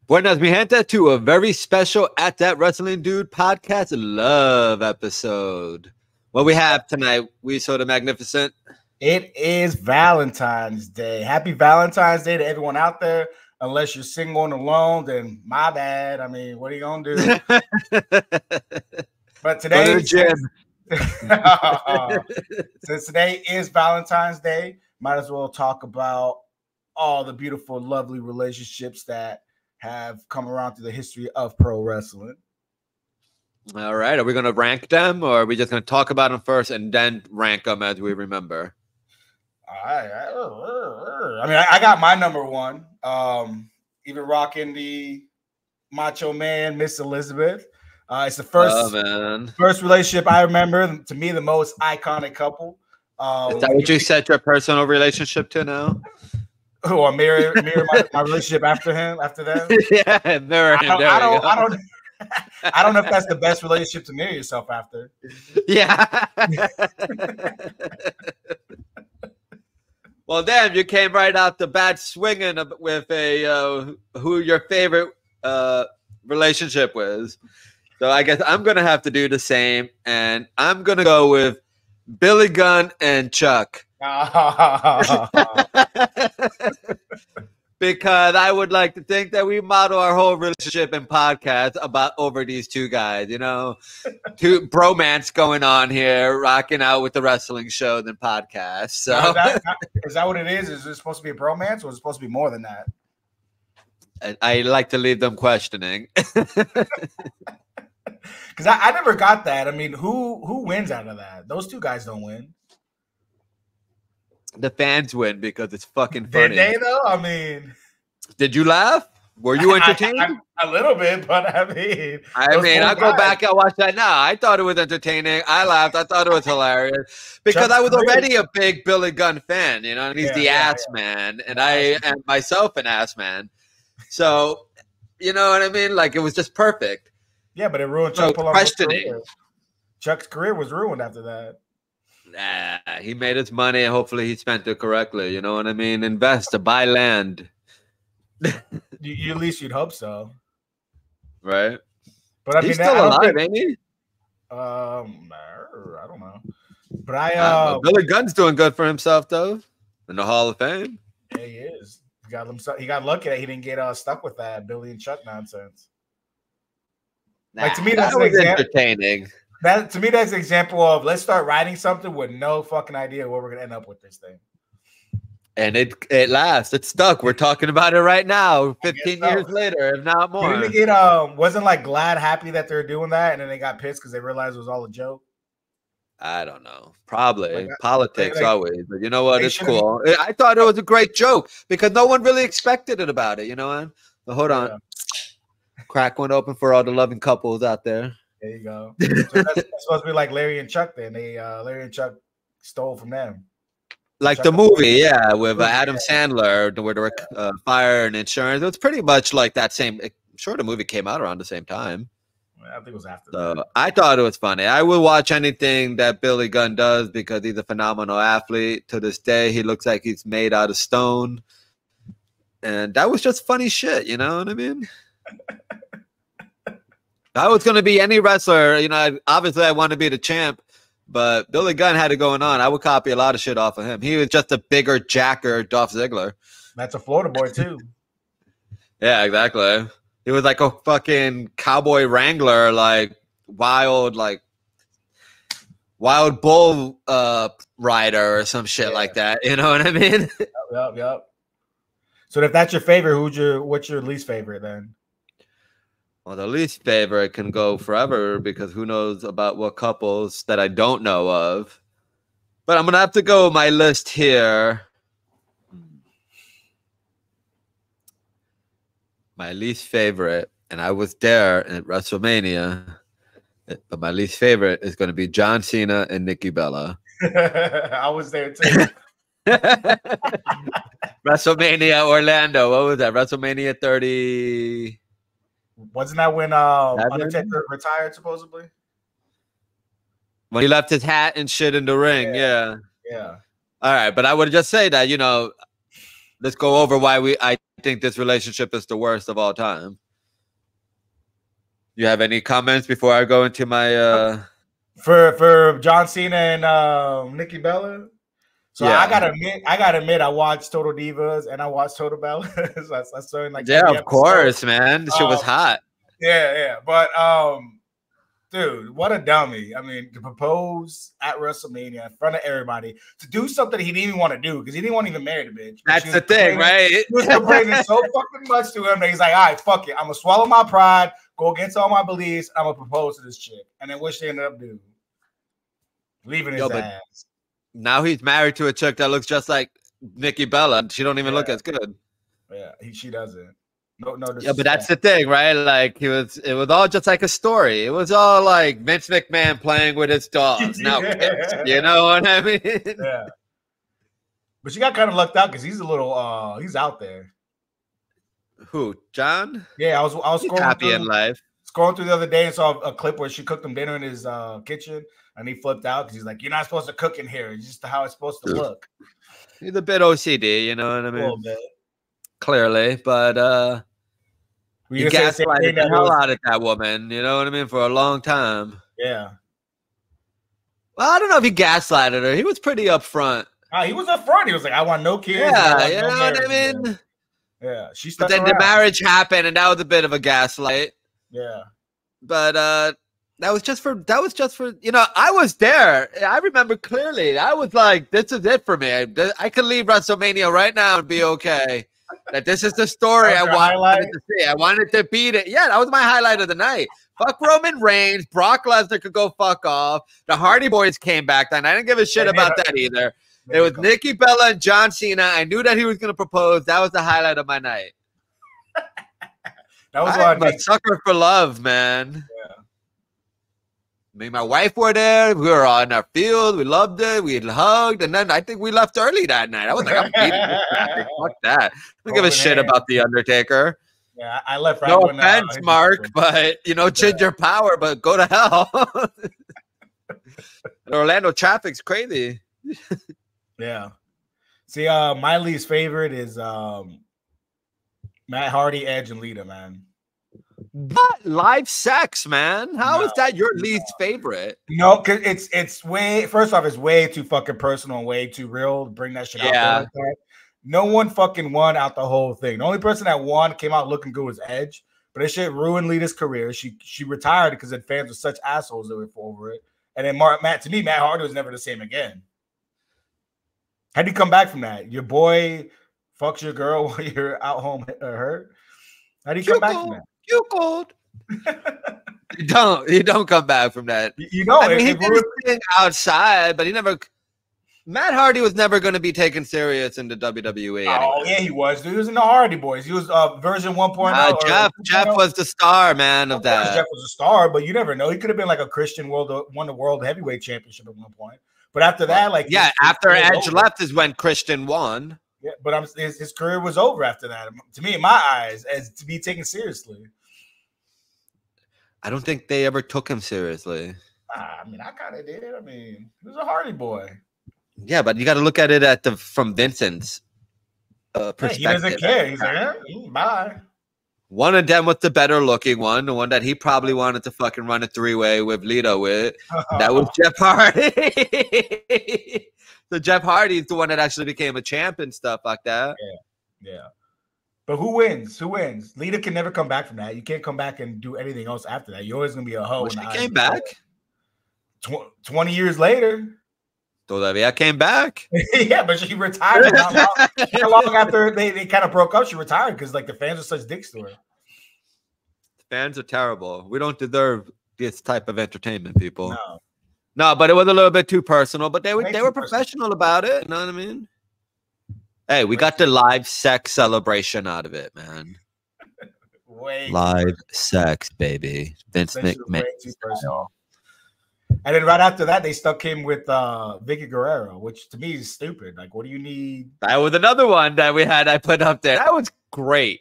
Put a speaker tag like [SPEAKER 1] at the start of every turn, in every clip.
[SPEAKER 1] Buenas, mi gente, to a very special At That Wrestling Dude podcast love episode. What we have tonight, we saw the magnificent.
[SPEAKER 2] It is Valentine's Day. Happy Valentine's Day to everyone out there. Unless you're single and alone, then my bad. I mean, what are you going to do? But today, since today is Valentine's Day, might as well talk about all the beautiful, lovely relationships that have come around through the history of pro wrestling.
[SPEAKER 1] All right. Are we going to rank them, or are we just going to talk about them first and then rank them as we remember?
[SPEAKER 2] I mean, I got my number one. Even rocking the Macho Man, Miss Elizabeth. It's the first relationship I remember. To me, the most iconic couple.
[SPEAKER 1] Is that what you set your personal relationship to now?
[SPEAKER 2] Oh, I mirror my relationship after him, after them.
[SPEAKER 1] Yeah, mirror him.
[SPEAKER 2] I don't know if that's the best relationship to mirror yourself after.
[SPEAKER 1] Yeah. Well, damn, you came right out the bat swinging with a who your favorite relationship was. So I guess I'm gonna have to do the same, and I'm gonna go with Billy Gunn and Chuck. Because I would like to think that we model our whole relationship and podcast about over these two guys, you know, two bromance going on here, rocking out with the wrestling show than podcast. So
[SPEAKER 2] is that what it is? Is it supposed to be a bromance, or is it supposed to be more than that?
[SPEAKER 1] I like to leave them questioning.
[SPEAKER 2] Because I never got that. I mean, who wins out of that? Those two guys don't win.
[SPEAKER 1] The fans win because it's fucking funny.
[SPEAKER 2] Did they though? I mean,
[SPEAKER 1] did you laugh? Were you entertained?
[SPEAKER 2] A little bit, but I mean,
[SPEAKER 1] I'll go back and watch that now. I thought it was entertaining. I laughed. I thought it was hilarious because I was already a big Billy Gunn fan, you know, and he's the ass man, and I am myself an ass man. So, you know what I mean? Like, it was just perfect.
[SPEAKER 2] Yeah, but it ruined Chuck's career. Chuck's career was ruined after that.
[SPEAKER 1] Nah, he made his money, and hopefully he spent it correctly. You know what I mean? Invest to buy land.
[SPEAKER 2] you at least you'd hope so,
[SPEAKER 1] right?
[SPEAKER 2] But I mean,
[SPEAKER 1] he's still alive, ain't he?
[SPEAKER 2] I don't know. But
[SPEAKER 1] Billy Gunn's doing good for himself though, in the Hall of Fame.
[SPEAKER 2] Yeah, he is. He got lucky that he didn't get stuck with that Billy and Chuck nonsense.
[SPEAKER 1] Like, to me, that was entertaining.
[SPEAKER 2] To me, that's an example of let's start writing something with no fucking idea where we're gonna end up with this thing.
[SPEAKER 1] And it lasts. It's stuck. We're talking about it right now, 15 years later, if not more.
[SPEAKER 2] Didn't it wasn't like Glad happy that they're doing that, and then they got pissed because they realized it was all a joke? I
[SPEAKER 1] don't know. Probably. Politics always. But you know what? It's cool. I thought it was a great joke because no one really expected it about it, you know? But hold on. Crack one open for all the loving couples out there.
[SPEAKER 2] There you go. So that's supposed to be like Larry and Chuck then. Larry and Chuck stole from them.
[SPEAKER 1] Like Chuck the movie, with Adam Sandler, where there were fire and insurance. It was pretty much like that same. I'm sure the movie came out around the same time.
[SPEAKER 2] I think it was after
[SPEAKER 1] that. I thought it was funny. I will watch anything that Billy Gunn does because he's a phenomenal athlete. To this day, he looks like he's made out of stone. And that was just funny shit, you know what I mean? I was going to be any wrestler, you know, obviously I want to be the champ, but Billy Gunn had it going on. I would copy a lot of shit off of him. He was just a bigger jacker Dolph Ziggler.
[SPEAKER 2] That's a Florida boy too.
[SPEAKER 1] Yeah, exactly. He was like a fucking cowboy wrangler, like wild bull rider or some shit like that. You know what I mean?
[SPEAKER 2] Yep. So if that's your favorite, what's your least favorite then?
[SPEAKER 1] Well, the least favorite can go forever because who knows about what couples that I don't know of. But I'm going to have to go with my list here. My least favorite, and I was there at WrestleMania, but my least favorite is going to be John Cena and Nikki Bella.
[SPEAKER 2] I was there too.
[SPEAKER 1] WrestleMania Orlando. What was that? WrestleMania 30.
[SPEAKER 2] Wasn't that when Undertaker retired, supposedly?
[SPEAKER 1] When he left his hat and shit in the ring, yeah.
[SPEAKER 2] All
[SPEAKER 1] right, but I would just say that, you know, let's go over why I think this relationship is the worst of all time. You have any comments before I go into my
[SPEAKER 2] for John Cena and Nikki Bella? So yeah. I gotta admit, I watched Total Divas and I watched Total Bellas. I saw in like
[SPEAKER 1] of course, man. She was hot.
[SPEAKER 2] Yeah. But dude, what a dummy. I mean, to propose at WrestleMania in front of everybody, to do something he didn't even want to do because he didn't want to even marry the bitch.
[SPEAKER 1] That's the thing, right?
[SPEAKER 2] He was complaining so fucking much to him that he's like, all right, fuck it. I'm going to swallow my pride, go against all my beliefs, I'm going to propose to this chick. And then what she ended up doing? Leaving his ass.
[SPEAKER 1] Now he's married to a chick that looks just like Nikki Bella. She don't even look as good.
[SPEAKER 2] Yeah, she doesn't. No,
[SPEAKER 1] yeah, but that's the thing, right? Like it was all just like a story. It was all like Vince McMahon playing with his dogs. Now, you know what I mean?
[SPEAKER 2] Yeah. But she got kind of lucked out because he's a little he's out there.
[SPEAKER 1] Who, John?
[SPEAKER 2] Yeah, I was scrolling
[SPEAKER 1] happy in life.
[SPEAKER 2] Scrolling through the other day and saw a clip where she cooked him dinner in his kitchen, and he flipped out because he's like, "You're not supposed to cook in here. It's just how it's supposed to look."
[SPEAKER 1] He's a bit OCD, you know what I mean?
[SPEAKER 2] A little bit.
[SPEAKER 1] Clearly, but he gaslighted the hell out of that woman, you know what I mean, for a long time.
[SPEAKER 2] Yeah.
[SPEAKER 1] Well, I don't know if he gaslighted her. He was pretty upfront.
[SPEAKER 2] He was upfront. He was like, I want no kids.
[SPEAKER 1] Yeah, you know what I mean?
[SPEAKER 2] Yeah.
[SPEAKER 1] But then the marriage happened, and that was a bit of a gaslight.
[SPEAKER 2] Yeah.
[SPEAKER 1] But that was just for you know, I was there. I remember clearly. I was like, this is it for me. I could leave WrestleMania right now and be okay. That this is the story I wanted to see. I wanted to beat it. Yeah, that was my highlight of the night. Fuck Roman Reigns. Brock Lesnar could go fuck off. The Hardy Boys came back then. I didn't give a shit about that either. It was Nikki Bella and John Cena. I knew that he was going to propose. That was the highlight of my night.
[SPEAKER 2] That was
[SPEAKER 1] I'm a sucker for love, man.
[SPEAKER 2] Yeah.
[SPEAKER 1] Me and my wife were there. We were on our field. We loved it. We hugged. And then I think we left early that night. I was like, I'm beating this guy. Fuck that. I don't give a shit about The Undertaker.
[SPEAKER 2] Yeah, I left right
[SPEAKER 1] no
[SPEAKER 2] when
[SPEAKER 1] offense, Mark, but, you know, Ginger Power, but go to hell. Orlando traffic's crazy.
[SPEAKER 2] Yeah. See, my least favorite is Matt Hardy, Edge, and Lita, man.
[SPEAKER 1] What? Live sex, man? How is that your least favorite?
[SPEAKER 2] No, because it's way, first off, it's way too fucking personal and way too real to bring that shit out there like that. No one fucking won out the whole thing. The only person that won, came out looking good, was Edge. But that shit ruined Lita's career. She retired because the fans were such assholes that were over it. And then Matt Hardy was never the same again. How'd you come back from that? Your boy fucks your girl while you're out home hurt? How do you come back from that?
[SPEAKER 1] You cold. You don't come back from that.
[SPEAKER 2] You know,
[SPEAKER 1] I mean, he did his thing outside, but he never. Matt Hardy was never going to be taken serious in the WWE.
[SPEAKER 2] Oh,
[SPEAKER 1] anyway.
[SPEAKER 2] Yeah, he was. Dude, he was in the Hardy Boys. He was version 1.0.
[SPEAKER 1] Jeff was the star, man, of that.
[SPEAKER 2] Jeff was a star, but you never know. He could have been like a Christian won the World Heavyweight Championship at one point. But after that, like
[SPEAKER 1] after Edge left is when Christian won.
[SPEAKER 2] Yeah, but his career was over after that. To me, in my eyes, as to be taken seriously.
[SPEAKER 1] I don't think they ever took him seriously.
[SPEAKER 2] I mean, I kind of did. I mean, he was a Hardy Boy.
[SPEAKER 1] Yeah, but you got to look at it from Vincent's perspective.
[SPEAKER 2] He doesn't care. He's like, bye. One
[SPEAKER 1] of them was the better looking one, the one that he probably wanted to fucking run a three-way with Lita with. That was Jeff Hardy. So Jeff Hardy's the one that actually became a champ and stuff like that.
[SPEAKER 2] Yeah. But who wins? Who wins? Lita can never come back from that. You can't come back and do anything else after that. You're always going to be a hoe.
[SPEAKER 1] She came back.
[SPEAKER 2] 20 years later.
[SPEAKER 1] Todavía came back.
[SPEAKER 2] Yeah, but she retired. How long after they kind of broke up, she retired because like the fans were such dicks to her.
[SPEAKER 1] Fans are terrible. We don't deserve this type of entertainment, people. No, but it was a little bit too personal. But they were professional about it. You know what I mean? Hey, we got the live sex celebration out of it, man. Live sex, baby. Vince McMahon.
[SPEAKER 2] And then right after that, they stuck him with Vicky Guerrero, which to me is stupid. Like, what do you need?
[SPEAKER 1] That was another one that we had. I put up there. That was great.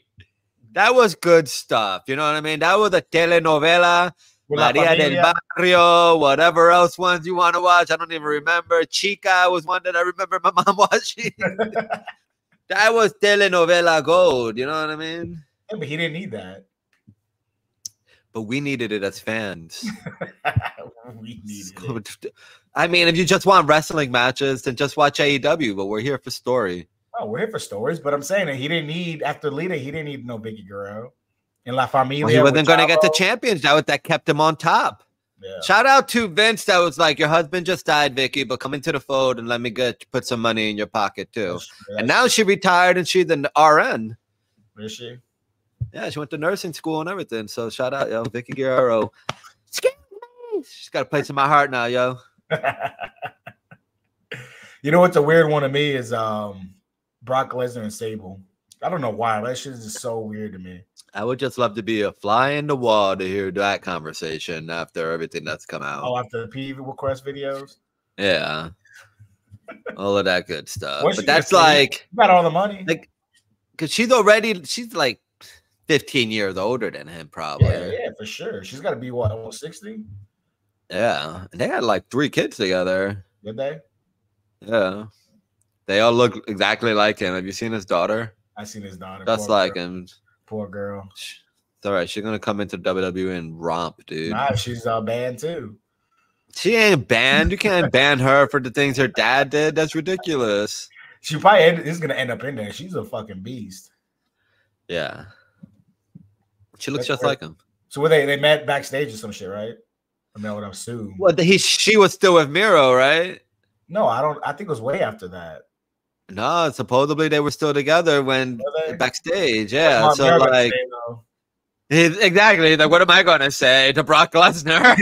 [SPEAKER 1] That was good stuff. You know what I mean? That was a telenovela. Maria del Barrio, whatever else ones you want to watch. I don't even remember. Chica was one that I remember my mom watching. That was telenovela gold. You know what I mean?
[SPEAKER 2] Yeah, but he didn't need that.
[SPEAKER 1] But we needed it as fans.
[SPEAKER 2] We needed it.
[SPEAKER 1] I mean, if you just want wrestling matches, then just watch AEW. But we're here for story.
[SPEAKER 2] Oh, we're here for stories. But I'm saying that he didn't need, after Lita, he didn't need no Vicky Guerrero. In La Familia.
[SPEAKER 1] Well, he wasn't going to get the champions. That kept him on top. Yeah. Shout out to Vince. That was like, your husband just died, Vicky, but come into the fold and let me put some money in your pocket too. And now she retired and she's an RN.
[SPEAKER 2] Is she?
[SPEAKER 1] Yeah, she went to nursing school and everything. So shout out, yo, Vicky Guerrero. Excuse me. She's got a place in my heart now, yo.
[SPEAKER 2] You know what's a weird one to me is Brock Lesnar and Sable. I don't know why. That shit is just so weird to me.
[SPEAKER 1] I would just love to be a fly in the wall to hear that conversation after everything that's come out.
[SPEAKER 2] Oh, after the PV request videos?
[SPEAKER 1] Yeah. All of that good stuff. But that's like...
[SPEAKER 2] You got all the money.
[SPEAKER 1] Like, because she's like 15 years older than him, probably.
[SPEAKER 2] Yeah, for sure. She's got to be, what, almost 60?
[SPEAKER 1] Yeah. And they had like 3 kids together.
[SPEAKER 2] Did they?
[SPEAKER 1] Yeah. They all look exactly like him. Have you seen his daughter?
[SPEAKER 2] I seen his daughter.
[SPEAKER 1] Just like him.
[SPEAKER 2] Poor girl.
[SPEAKER 1] It's all right. She's gonna come into WWE and romp, dude.
[SPEAKER 2] Nah, she's banned too.
[SPEAKER 1] She ain't banned. You can't ban her for the things her dad did. That's ridiculous.
[SPEAKER 2] She probably is gonna end up in there. She's a fucking beast.
[SPEAKER 1] Yeah. She looks just like him.
[SPEAKER 2] So were they met backstage or some shit, right? I mean, I would assume.
[SPEAKER 1] Well, she was still with Miro, right?
[SPEAKER 2] No, I think it was way after that.
[SPEAKER 1] No, supposedly they were still together when backstage. Yeah, so like exactly. Like, what am I gonna say to Brock Lesnar?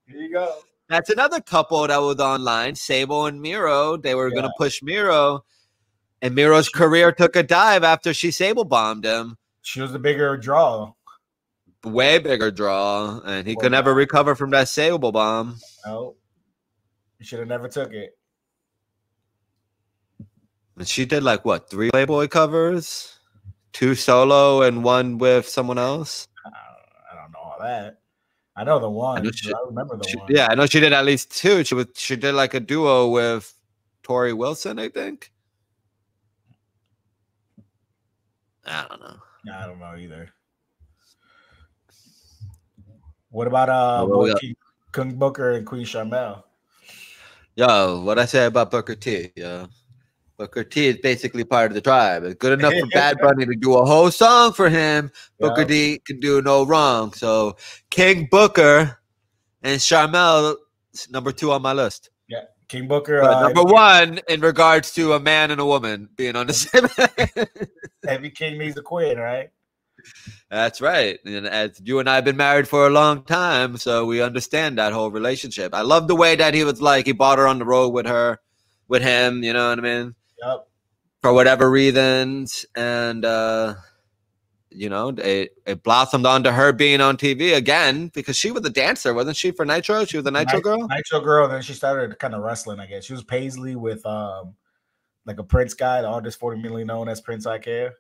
[SPEAKER 2] Here you go.
[SPEAKER 1] That's another couple that was online. Sable and Miro. They were gonna push Miro, and Miro's career took a dive after she Sable bombed him.
[SPEAKER 2] She was the bigger draw.
[SPEAKER 1] Way bigger draw, and he could never recover from that Sable bomb.
[SPEAKER 2] Oh, he should have never took it.
[SPEAKER 1] And she did like what, 3 Playboy covers, 2 solo and 1 with someone else.
[SPEAKER 2] I don't know all that. I know the one. I remember the one.
[SPEAKER 1] Yeah, I know she did at least 2. She did like a duo with Tori Wilson, I think. I don't know.
[SPEAKER 2] I don't know either. What about King Booker and Queen Sharmell?
[SPEAKER 1] Yo, what I say about Booker T? Yo, Booker T is basically part of the tribe. It's good enough for Bad Bunny to do a whole song for him. Booker T can do no wrong. So King Booker and Sharmell, number 2 on my list.
[SPEAKER 2] Yeah, King Booker.
[SPEAKER 1] Number 1 in regards to a man and a woman being on the same.
[SPEAKER 2] Every king needs a queen, right?
[SPEAKER 1] That's right. And as you and I have been married for a long time, so we understand that whole relationship. I love the way that he was like, he brought her on the road with him, you know what I mean?
[SPEAKER 2] Yep.
[SPEAKER 1] For whatever reasons. And, you know, it blossomed onto her being on TV again because she was a dancer, wasn't she, for Nitro? She was a Nitro girl?
[SPEAKER 2] Nitro girl. Then she started kind of wrestling, I guess. She was Paisley with like a Prince guy, the artist formerly known as Prince Ikea.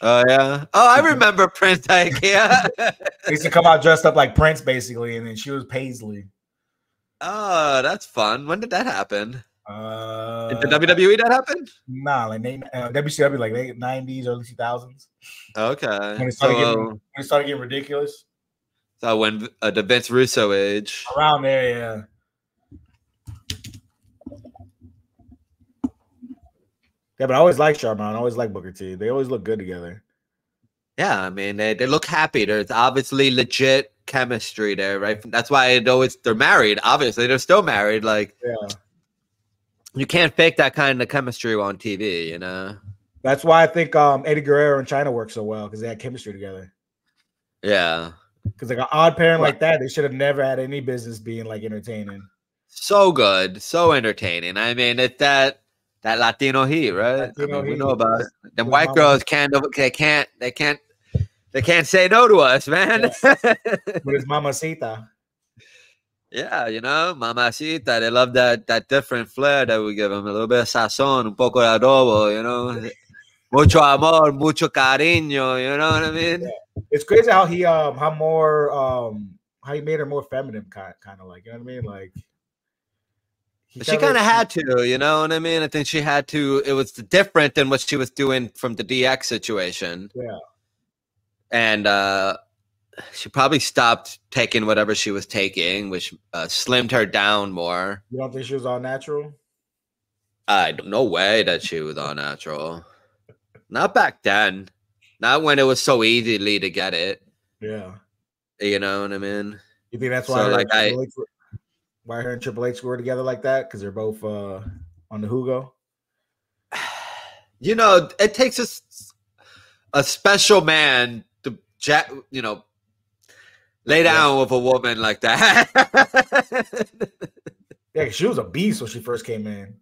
[SPEAKER 1] Oh, yeah. Oh, I remember Prince Ikea.
[SPEAKER 2] He used to come out dressed up like Prince, basically, and then she was Paisley.
[SPEAKER 1] Oh, that's fun. When did that happen? In the WWE that happened?
[SPEAKER 2] Nah, like WCW, like late 90s, early 2000s.
[SPEAKER 1] Okay.
[SPEAKER 2] When it started getting ridiculous.
[SPEAKER 1] So when the Vince Russo age.
[SPEAKER 2] Around there, yeah. Yeah, but I always like Sharmell. I always like Booker T. They always look good together.
[SPEAKER 1] Yeah, I mean, they look happy. There's obviously legit chemistry there, right? That's why they're married. Obviously, they're still married. Like,
[SPEAKER 2] yeah,
[SPEAKER 1] you can't fake that kind of chemistry on TV, you know?
[SPEAKER 2] That's why I think Eddie Guerrero and Chyna work so well, because they had chemistry together.
[SPEAKER 1] Yeah.
[SPEAKER 2] Because like an odd pairing like that, they should have never had any business being like entertaining.
[SPEAKER 1] So good. So entertaining. I mean, it's that Latino heat, right? We know about it. Them white girls can't say no to us, man.
[SPEAKER 2] Yeah. But it's mamacita.
[SPEAKER 1] Yeah, you know, mamacita. They love that different flair that we give them. A little bit of sazon, un poco de adobo, you know. Mucho amor, mucho cariño, you know what I mean?
[SPEAKER 2] Yeah. It's crazy how he how he made her more feminine, kind of like, you know what I mean? Like,
[SPEAKER 1] She kind of had to, you know what I mean? I think she had to. It was different than what she was doing from the DX situation.
[SPEAKER 2] Yeah.
[SPEAKER 1] And she probably stopped taking whatever she was taking, which slimmed her down more.
[SPEAKER 2] You don't think she was all natural?
[SPEAKER 1] No way that she was all natural. Not back then. Not when it was so easily to get it.
[SPEAKER 2] Yeah.
[SPEAKER 1] You know what I mean?
[SPEAKER 2] You think that's why why her and Triple H were together like that? Because they're both on the Hugo?
[SPEAKER 1] You know, it takes a special man to, lay down with a woman like that.
[SPEAKER 2] Yeah, she was a beast when she first came in.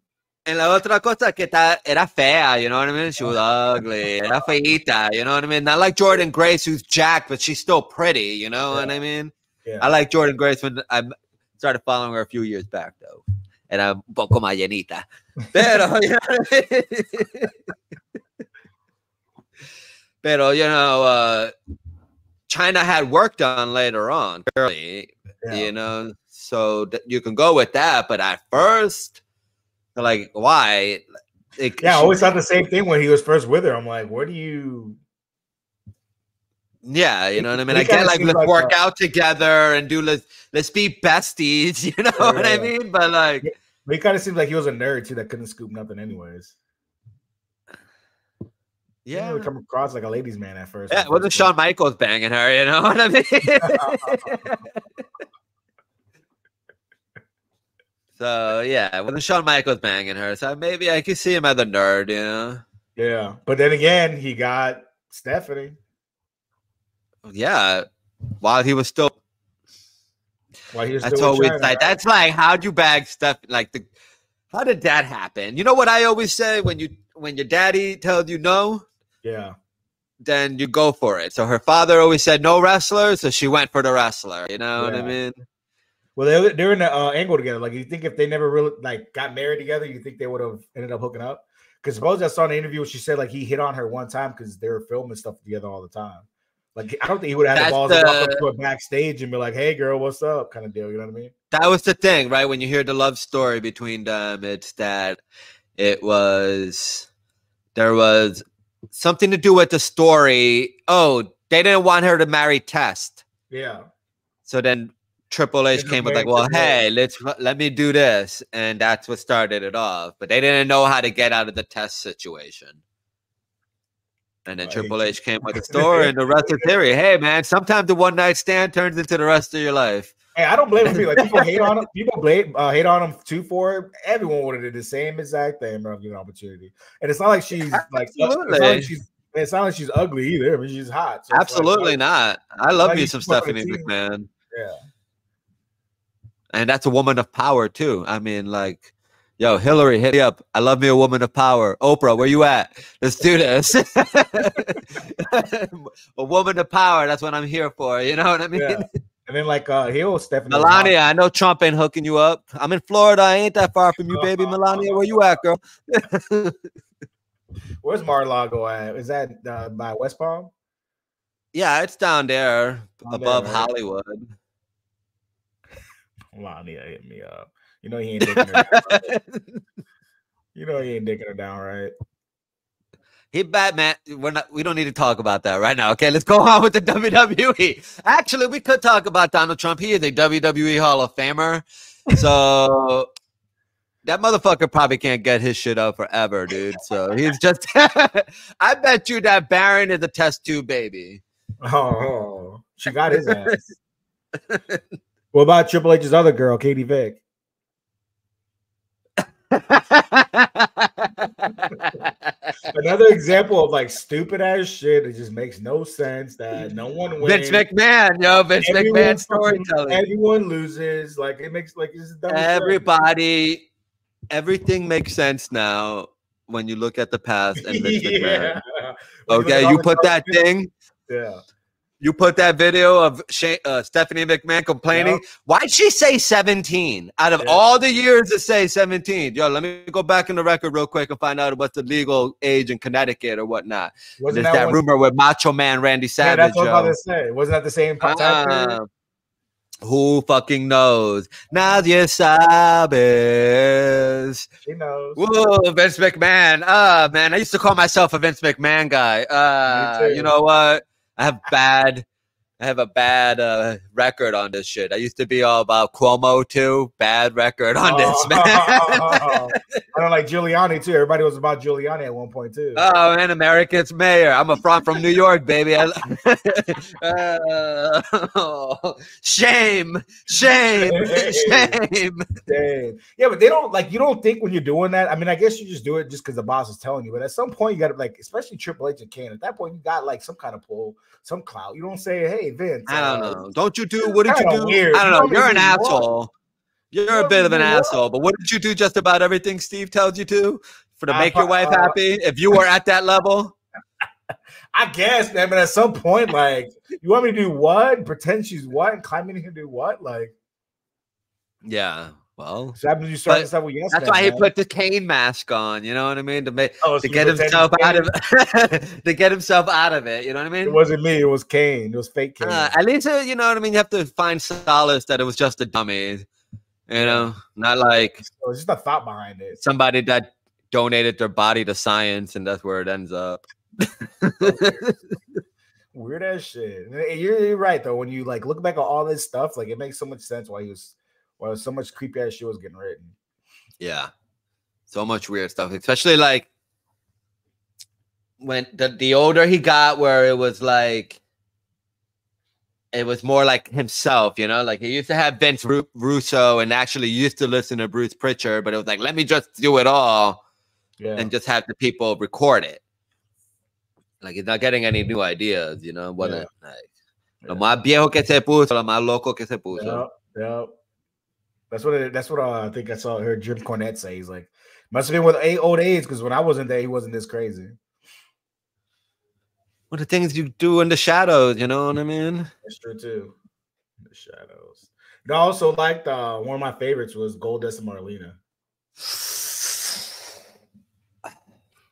[SPEAKER 1] And la otra cosa que era fea, you know what I mean? She was ugly, era feita, you know what I mean? Not like Jordan Grace, who's jacked, but she's still pretty, you know what I mean?
[SPEAKER 2] Yeah.
[SPEAKER 1] I like Jordan Grace when I started following her a few years back, though. Era un poco más llenita. Pero, you know what I mean? Pero, you know, Chyna had work done later on, clearly, you know, so you can go with that. But at first, like, why?
[SPEAKER 2] I always thought the same thing when he was first with her. I'm like, what do you?
[SPEAKER 1] Yeah, you know what I mean? I get like, let's work out together and let's be besties, you know what I mean? But like,
[SPEAKER 2] he kind of seems like he was a nerd too that couldn't scoop nothing anyways.
[SPEAKER 1] Yeah,
[SPEAKER 2] he didn't really come across like a ladies' man at first.
[SPEAKER 1] Yeah, wasn't Shawn Michaels banging her? You know what I mean? So yeah, wasn't Shawn Michaels banging her? So maybe I could see him as a nerd, you know?
[SPEAKER 2] Yeah, but then again, he got Stephanie.
[SPEAKER 1] Yeah, while he was still. That's always Chyna, like, that's like, how'd you bag stuff? Like, how did that happen? You know what I always say when your daddy tells you no, then you go for it. So her father always said no wrestler, so she went for the wrestler. You know what I mean?
[SPEAKER 2] Well, they're in the angle together. Like, you think if they never really like got married together, you think they would have ended up hooking up? Because suppose I saw in the interview she said like he hit on her one time because they were filming stuff together all the time. Like, I don't think he would have had the balls to walk up to her backstage and be like, "Hey, girl, what's up?" kind of deal. You know what I mean?
[SPEAKER 1] That was the thing, right? When you hear the love story between them, it's that there was something to do with the story. Oh, they didn't want her to marry Test.
[SPEAKER 2] Yeah.
[SPEAKER 1] So then Triple H came with like, well, hey, let me do this, and that's what started it off. But they didn't know how to get out of the Test situation. And then Triple H came with the story, and the rest is theory. Hey, man, sometimes the one night stand turns into the rest of your life.
[SPEAKER 2] Hey, I don't blame him. Like, people hate on him. People hate on him too for it. Everyone would have did the same exact thing, bro. Give an opportunity, and it's not like she's like. It's not like she's ugly either. I mean, she's hot. So
[SPEAKER 1] absolutely not. I love me some Stephanie McMahon.
[SPEAKER 2] Yeah,
[SPEAKER 1] and that's a woman of power too. I mean, like. Yo, Hillary, hit me up. I love me a woman of power. Oprah, where you at? Let's do this. A woman of power. That's what I'm here for. You know what I mean?
[SPEAKER 2] Yeah. And then like Stephanie.
[SPEAKER 1] Melania, I know Trump ain't hooking you up. I'm in Florida. I ain't that far from you, baby. Melania, where you at, girl?
[SPEAKER 2] Where's Mar-a-Lago at? Is that by West Palm?
[SPEAKER 1] Yeah, it's down there above Hollywood.
[SPEAKER 2] Melania, hit me up. You know he ain't dicking her down, right? You know he ain't dicking her down, right?
[SPEAKER 1] He Batman. We don't need to talk about that right now. Okay, let's go on with the WWE. Actually, we could talk about Donald Trump. He is a WWE Hall of Famer. So that motherfucker probably can't get his shit up forever, dude. So he's just I bet you that Baron is a test tube baby.
[SPEAKER 2] Oh, she got his ass. What about Triple H's other girl, Katie Vick? Another example of like stupid ass shit. It just makes no sense that no one wins.
[SPEAKER 1] Vince McMahon, McMahon storytelling.
[SPEAKER 2] Everyone loses. Like, it makes like it's dumb.
[SPEAKER 1] Everybody, everything makes sense now when you look at the past and Vince McMahon. Okay, you put that thing.
[SPEAKER 2] Yeah.
[SPEAKER 1] You put that video of Stephanie McMahon complaining. Yep. Why'd she say 17? Out of all the years to say 17. Yo, let me go back in the record real quick and find out what's the legal age in Connecticut or whatnot. There's that rumor with Macho Man Randy Savage.
[SPEAKER 2] Yeah, that's what I was about to say. Wasn't that the same time period?
[SPEAKER 1] Who fucking knows? Nadie sabes.
[SPEAKER 2] She knows.
[SPEAKER 1] Whoa, Vince McMahon. Man, I used to call myself a Vince McMahon guy. You know what? I have a bad record on this shit. I used to be all about Cuomo too. Bad record on this, man.
[SPEAKER 2] I don't like Giuliani too. Everybody was about Giuliani at one point too.
[SPEAKER 1] Oh man, America's mayor. I'm from New York, baby. Shame.
[SPEAKER 2] Damn. Yeah, but they don't like. You don't think when you're doing that. I mean, I guess you just do it just because the boss is telling you. But at some point, you got to like, especially Triple H and Kane. At that point, you got like some kind of pull, some clout. You don't say, "Hey, Vince."
[SPEAKER 1] I don't know. Don't you do? What did you do?
[SPEAKER 2] Weird.
[SPEAKER 1] I don't know. You're an asshole. You're a bit of an asshole. But what did you do? Just about everything Steve tells you to make your wife happy. If you were at that level.
[SPEAKER 2] I guess, man, but at some point, like, you want me to do what? Pretend she's what? And climb in here and do what? Like,
[SPEAKER 1] yeah, well,
[SPEAKER 2] so you start stuff with
[SPEAKER 1] that's why he put the Kane mask on. You know what I mean? To get himself out of to get himself out of it. You know what I mean?
[SPEAKER 2] It wasn't me. It was Kane. It was fake Kane.
[SPEAKER 1] At least you know what I mean. You have to find solace that it was just a dummy. You know, not like
[SPEAKER 2] it's just a thought behind it.
[SPEAKER 1] Somebody that donated their body to science, and that's where it ends up.
[SPEAKER 2] Weird ass shit. You're right though. When you like look back at all this stuff, like it makes so much sense why so much creepy ass shit was getting written.
[SPEAKER 1] Yeah, so much weird stuff, especially like when the older he got, where it was more like himself, you know, like he used to have Vince Russo and actually used to listen to Bruce Pritchard, but it was like, let me just do it all and just have the people record it. Like he's not getting any new ideas, you know. Lo más viejo que se puso, lo más loco que se puso.
[SPEAKER 2] Yep. That's what I think I heard Jim Cornette say. He's like, must have been with old age, because when I wasn't there, he wasn't this crazy.
[SPEAKER 1] What the things you do in the shadows, you know what I mean?
[SPEAKER 2] That's true too. The shadows. And I also liked one of my favorites was Goldust Marlena.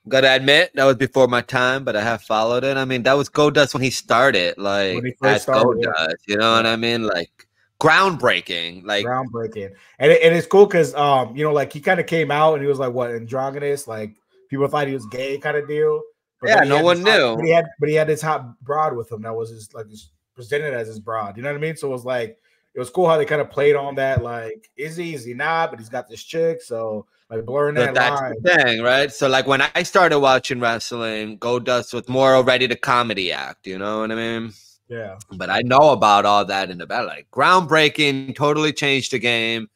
[SPEAKER 1] Gotta admit, that was before my time, but I have followed it. I mean, that was Goldust when he started, like as Goldust, you know what I mean? Like groundbreaking,
[SPEAKER 2] and it's cool because you know, like he kind of came out and he was like what, androgynous, like people thought he was gay kind of deal.
[SPEAKER 1] But yeah, no one knew.
[SPEAKER 2] But he had this hot broad with him that was his presented as his broad. You know what I mean? So it was cool how they kind of played on that. Like, is he not? But he's got this chick, so like blurring that line.
[SPEAKER 1] That's the thing, right? So like when I started watching wrestling, Goldust was more already the comedy act. You know what I mean?
[SPEAKER 2] Yeah.
[SPEAKER 1] But I know about all that in the back, like groundbreaking, totally changed the game.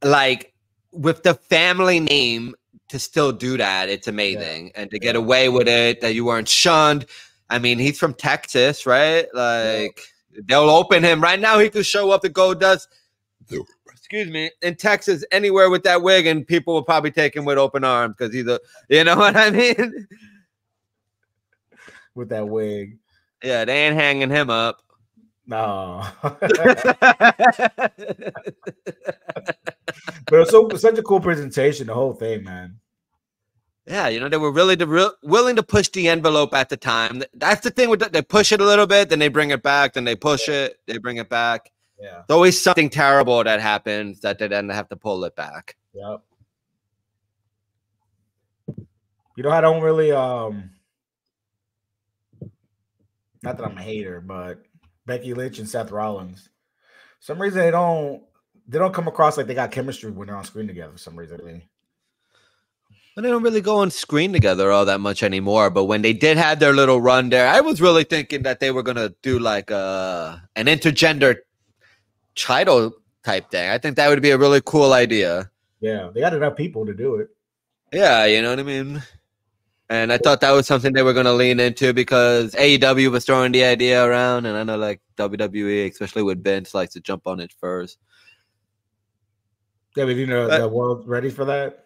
[SPEAKER 1] Like with the family name. To still do that, it's amazing, and to get away with it, that you weren't shunned. I mean, he's from Texas, right? Like they'll open him right now. He could show up to Goldust, excuse me, in Texas anywhere with that wig, and people will probably take him with open arms because he's you know what I mean?
[SPEAKER 2] With that wig,
[SPEAKER 1] yeah, they ain't hanging him up.
[SPEAKER 2] No. But it's such a cool presentation, the whole thing, man.
[SPEAKER 1] Yeah, you know, they were really willing to push the envelope at the time. That's the thing with they push it a little bit, then they bring it back, then they push it, they bring it back.
[SPEAKER 2] Yeah.
[SPEAKER 1] There's always something terrible that happens that they then have to pull it back.
[SPEAKER 2] Yep. You know, I don't really not that I'm a hater, but Becky Lynch and Seth Rollins. For some reason they don't come across like they got chemistry when they're on screen together for some reason.
[SPEAKER 1] But they don't really go on screen together all that much anymore. But when they did have their little run there, I was really thinking that they were gonna do like an intergender title type thing. I think that would be a really cool idea.
[SPEAKER 2] Yeah, they got enough people to do it.
[SPEAKER 1] Yeah, you know what I mean? And I thought that was something they were going to lean into because AEW was throwing the idea around. And I know like WWE, especially with Vince, likes to jump on it first.
[SPEAKER 2] Yeah, but you know, the world's ready for that?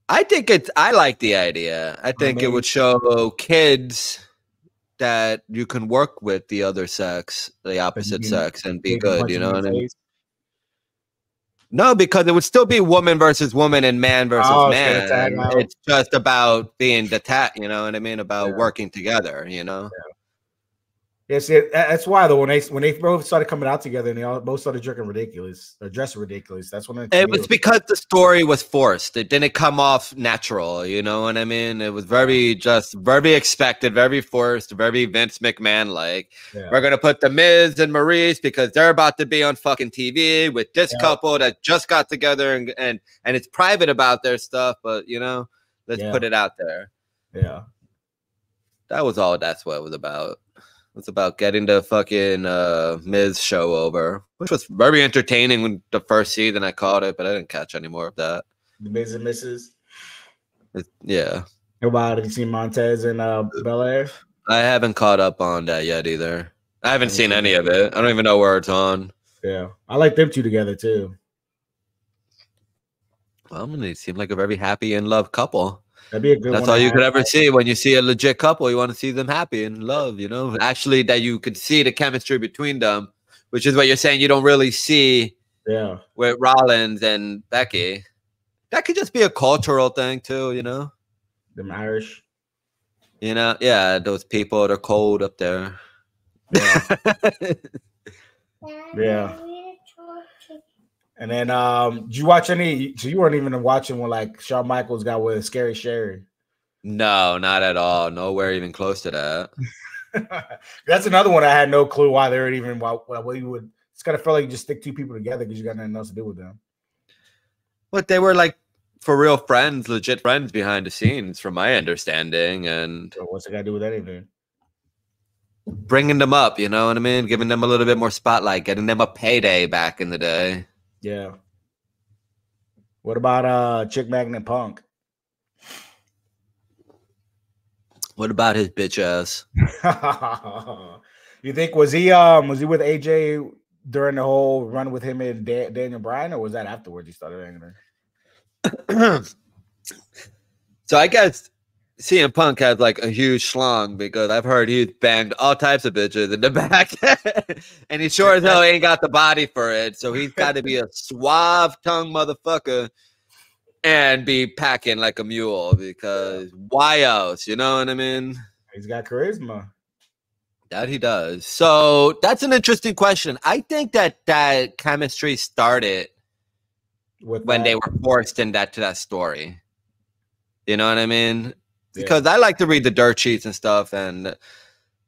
[SPEAKER 1] I like the idea. I think it would show kids that you can work with the other sex, the opposite sex, and be good, you know what I mean? No, because it would still be woman versus woman and man versus man. It's just about being you know what I mean? About working together, you know?
[SPEAKER 2] Yeah, see, that's why though when they both started coming out together and they all both started dressing ridiculous, that's when
[SPEAKER 1] it was because the story was forced. It didn't come off natural. You know what I mean? It was very expected, very forced, very Vince McMahon like. Yeah. We're gonna put the Miz and Maurice because they're about to be on fucking TV with this couple that just got together and it's private about their stuff, but you know, let's put it out there.
[SPEAKER 2] Yeah,
[SPEAKER 1] that was all. That's what it was about. It's about getting the fucking Miz show over, which was very entertaining when the first season I caught it, but I didn't catch any more of that.
[SPEAKER 2] The Miz and Mrs.
[SPEAKER 1] Yeah.
[SPEAKER 2] Have you seen Montez and Belair?
[SPEAKER 1] I haven't caught up on that yet either. I haven't seen any of it. I don't even know where it's on.
[SPEAKER 2] Yeah. I like them two together too.
[SPEAKER 1] Well, they seem like a very happy in love couple.
[SPEAKER 2] That'd be a good
[SPEAKER 1] That's all you could ever see when you see a legit couple. You want to see them happy and love, you know? Actually, that you could see the chemistry between them, which is what you're saying you don't really see with Rollins and Becky. That could just be a cultural thing too, you know?
[SPEAKER 2] Them Irish.
[SPEAKER 1] You know? Yeah, those people, they're cold up there.
[SPEAKER 2] Yeah. Yeah. And then, did you watch any? So you weren't even watching when like Shawn Michaels got with Scary Sherry.
[SPEAKER 1] No, not at all. Nowhere even close to
[SPEAKER 2] that. That's another one I had no clue why they were even. Why you would? It's kind of felt like you just stick two people together because you got nothing else to do with them.
[SPEAKER 1] But they were like for real friends, legit friends behind the scenes, from my understanding. And
[SPEAKER 2] so what's it got to do with anything?
[SPEAKER 1] Bringing them up, you know what I mean? Giving them a little bit more spotlight, getting them a payday back in the day.
[SPEAKER 2] Yeah. What about Chick Magnet Punk?
[SPEAKER 1] What about his bitch ass?
[SPEAKER 2] You think was he with AJ during the whole run with him and Daniel Bryan, or was that afterwards he started angry?
[SPEAKER 1] So I guess CM Punk has like a huge schlong because I've heard he's banged all types of bitches in the back, and he sure as hell ain't got the body for it. So he's got to be a suave tongue motherfucker and be packing like a mule because why else? You know what I mean?
[SPEAKER 2] He's got charisma.
[SPEAKER 1] That he does. So that's an interesting question. I think that chemistry started when they were forced into that story. You know what I mean? Because I like to read the dirt sheets and stuff, and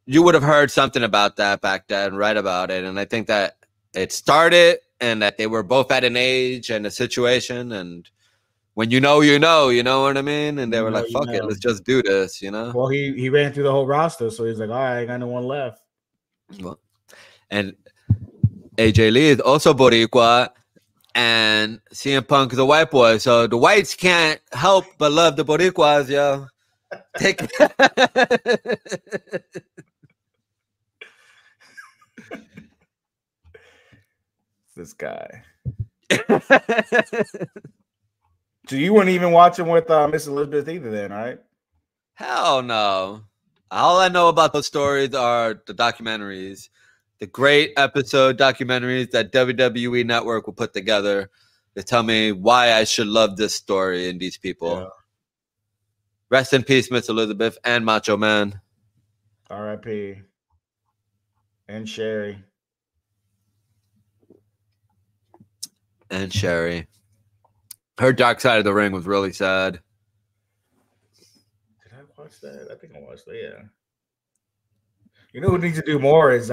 [SPEAKER 1] you would have heard something about that back then, read about it. And I think that it started and that they were both at an age and a situation. And when you know what I mean? And they were like, fuck it, let's just do this, you know?
[SPEAKER 2] Well, he ran through the whole roster, so he's like, all right, I got no one left.
[SPEAKER 1] Well, and AJ Lee is also Boricua. And CM Punk is a white boy, so the whites can't help but love the Boricuas, yo. Take
[SPEAKER 2] this guy. So you weren't even watching with Miss Elizabeth either, then, right?
[SPEAKER 1] Hell no. All I know about those stories are the documentaries. The great episode documentaries that WWE Network will put together to tell me why I should love this story and these people. Yeah. Rest in peace, Miss Elizabeth and Macho Man.
[SPEAKER 2] R.I.P. And Sherry.
[SPEAKER 1] And Sherry. Her Dark Side of the Ring was really sad.
[SPEAKER 2] Did I watch that? I think I watched that, yeah. You know who needs to do more is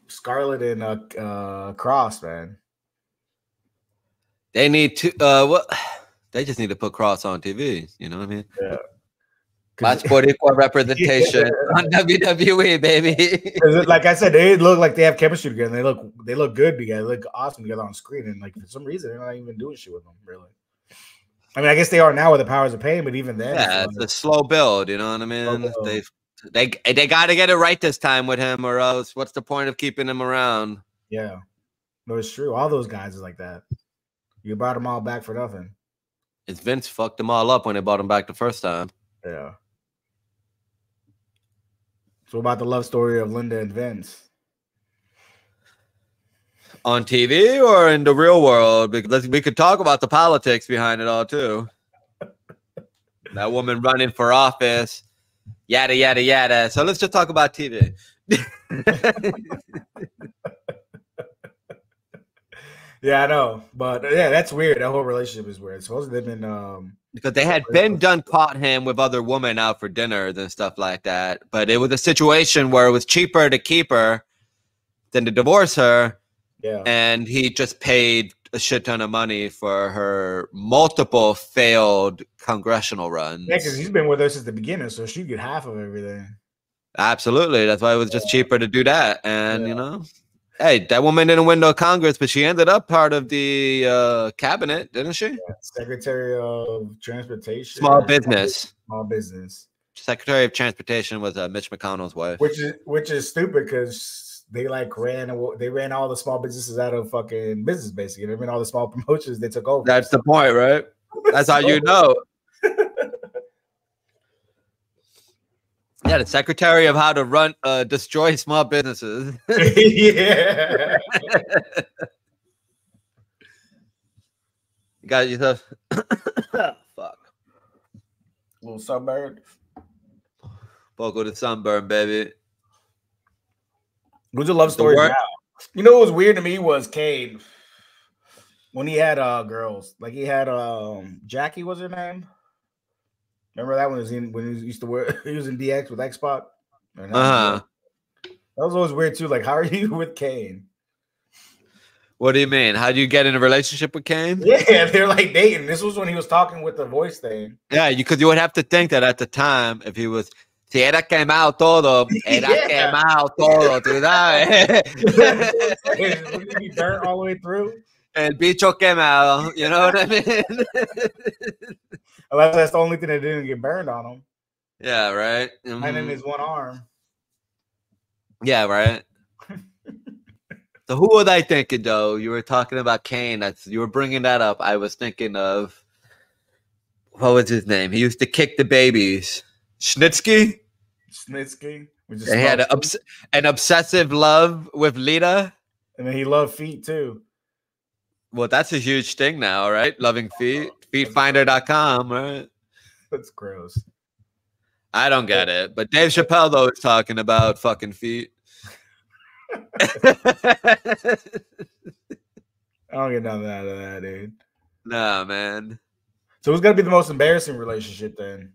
[SPEAKER 2] Scarlett and Cross, man.
[SPEAKER 1] They need to what? They just need to put Cross on TV. You know what I mean?
[SPEAKER 2] Yeah.
[SPEAKER 1] Watch Boricua representation on WWE, baby.
[SPEAKER 2] Like I said, they look like they have chemistry together. They look good together. They look awesome together on screen. And like for some reason, they're not even doing shit with them, really. I mean, I guess they are now with the Powers of Pain, but even then,
[SPEAKER 1] it's a slow build. You know what I mean? They got to get it right this time with him, or else what's the point of keeping him around?
[SPEAKER 2] Yeah, no, it's true. All those guys is like that. You brought them all back for nothing.
[SPEAKER 1] It's Vince fucked them all up when they brought them back the first time.
[SPEAKER 2] Yeah. So about the love story of Linda and Vince?
[SPEAKER 1] On TV or in the real world? Because we could talk about the politics behind it all too. That woman running for office. Yada, yada, yada. So let's just talk about TV.
[SPEAKER 2] Yeah, I know, but yeah, that's weird. That whole relationship is weird. Supposedly they've been
[SPEAKER 1] because they had been done caught him with other women out for dinners and stuff like that. But it was a situation where it was cheaper to keep her than to divorce her.
[SPEAKER 2] Yeah,
[SPEAKER 1] and he just paid a shit ton of money for her multiple failed congressional runs.
[SPEAKER 2] Yeah, because he's been with her since the beginning, so she get half of everything.
[SPEAKER 1] Absolutely, that's why it was just cheaper to do that. And you know, hey, that woman didn't win no Congress, but she ended up part of the cabinet, didn't she?
[SPEAKER 2] Yeah. Secretary of Transportation,
[SPEAKER 1] small business. Secretary of Transportation was Mitch McConnell's wife,
[SPEAKER 2] which is stupid because they like ran all the small businesses out of fucking business, basically. They ran all the small promotions they took over.
[SPEAKER 1] That's the point, right? That's how you know. Yeah, the secretary of how to run, destroy small businesses.
[SPEAKER 2] Yeah.
[SPEAKER 1] You got yourself. Fuck.
[SPEAKER 2] A little sunburn.
[SPEAKER 1] Vocal to sunburn, baby.
[SPEAKER 2] What's your love story now? You know what was weird to me was Kane when he had girls. Like he had Jackie was her name. Remember that one when he used to wear he was in DX with X-Pac? That was always weird too. Like, how are you with Kane?
[SPEAKER 1] What do you mean? How do you get in a relationship with Kane?
[SPEAKER 2] Yeah, they're like dating. This was when he was talking with the voice thing.
[SPEAKER 1] Yeah, because you would have to think that at the time, if he was si era quemado todo, era quemado todo, tú sabes.
[SPEAKER 2] Would he be burnt all the way through?
[SPEAKER 1] El bicho quemado, you know what I mean?
[SPEAKER 2] Unless that's the only thing that didn't get burned on him.
[SPEAKER 1] Yeah, right.
[SPEAKER 2] And in his one arm.
[SPEAKER 1] Yeah, right. So who was I thinking, though? You were talking about Kane. You were bringing that up. I was thinking of, what was his name? He used to kick the babies. Snitsky? He had an obsessive love with Lita.
[SPEAKER 2] And then he loved feet, too.
[SPEAKER 1] Well, that's a huge thing now, right? Loving feet. Feetfinder.com, right?
[SPEAKER 2] That's gross.
[SPEAKER 1] I don't get it. But Dave Chappelle, though, is talking about fucking feet.
[SPEAKER 2] I don't get nothing out of that, dude.
[SPEAKER 1] Nah, man.
[SPEAKER 2] So who's gonna be the most embarrassing relationship then?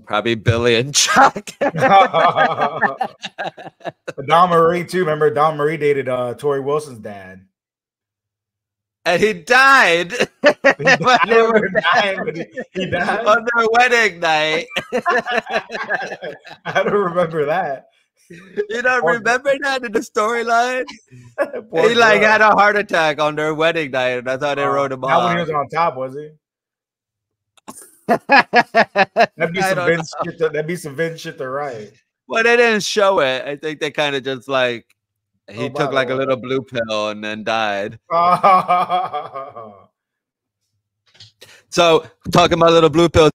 [SPEAKER 1] Probably Billy and Chuck.
[SPEAKER 2] Don Marie too. Remember, Don Marie dated Tori Wilson's dad.
[SPEAKER 1] And he died.
[SPEAKER 2] He died
[SPEAKER 1] on their wedding night.
[SPEAKER 2] I don't remember that.
[SPEAKER 1] You don't remember that in the storyline? He like had a heart attack on their wedding night, and I thought they wrote him off.
[SPEAKER 2] Not when he was on top, was he? That'd be some Vince shit to write.
[SPEAKER 1] Well, they didn't show it. I think they kind of just like he took like a little blue pill and then died. So talking about little blue pill.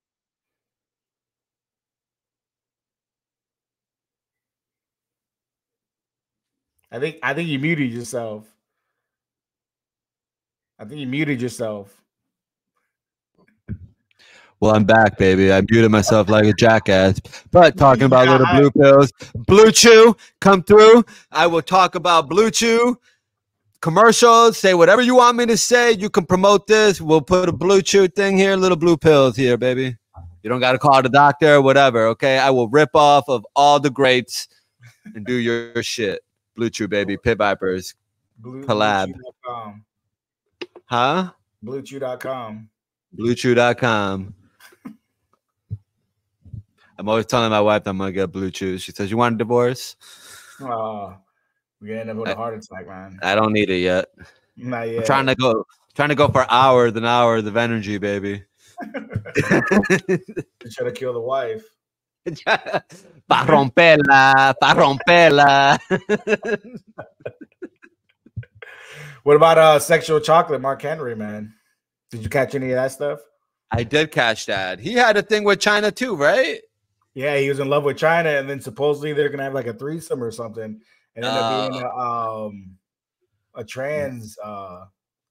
[SPEAKER 2] I think you muted yourself.
[SPEAKER 1] Well, I'm back, baby. I muted myself like a jackass. But talking about little blue pills, Blue Chew, come through. I will talk about Blue Chew commercials. Say whatever you want me to say. You can promote this. We'll put a Blue Chew thing here, little blue pills here, baby. You don't got to call the doctor, whatever, okay? I will rip off of all the greats and do your shit. Blue Chew, baby. Pit Vipers. Collab.
[SPEAKER 2] BlueChew.com.
[SPEAKER 1] Huh?
[SPEAKER 2] BlueChew.com.
[SPEAKER 1] BlueChew.com. I'm always telling my wife that I'm gonna get Blue Chew. She says, "You want a divorce?"
[SPEAKER 2] Oh, we end up with a heart attack, man.
[SPEAKER 1] I don't need it yet.
[SPEAKER 2] Not yet.
[SPEAKER 1] I'm trying to go for hours and hours of energy, baby.
[SPEAKER 2] You try to kill the wife.
[SPEAKER 1] Pa romperla.
[SPEAKER 2] What about sexual chocolate, Mark Henry, man? Did you catch any of that stuff?
[SPEAKER 1] I did catch that. He had a thing with Chyna too, right?
[SPEAKER 2] Yeah, he was in love with Chyna, and then supposedly they're gonna have like a threesome or something, and end up being a trans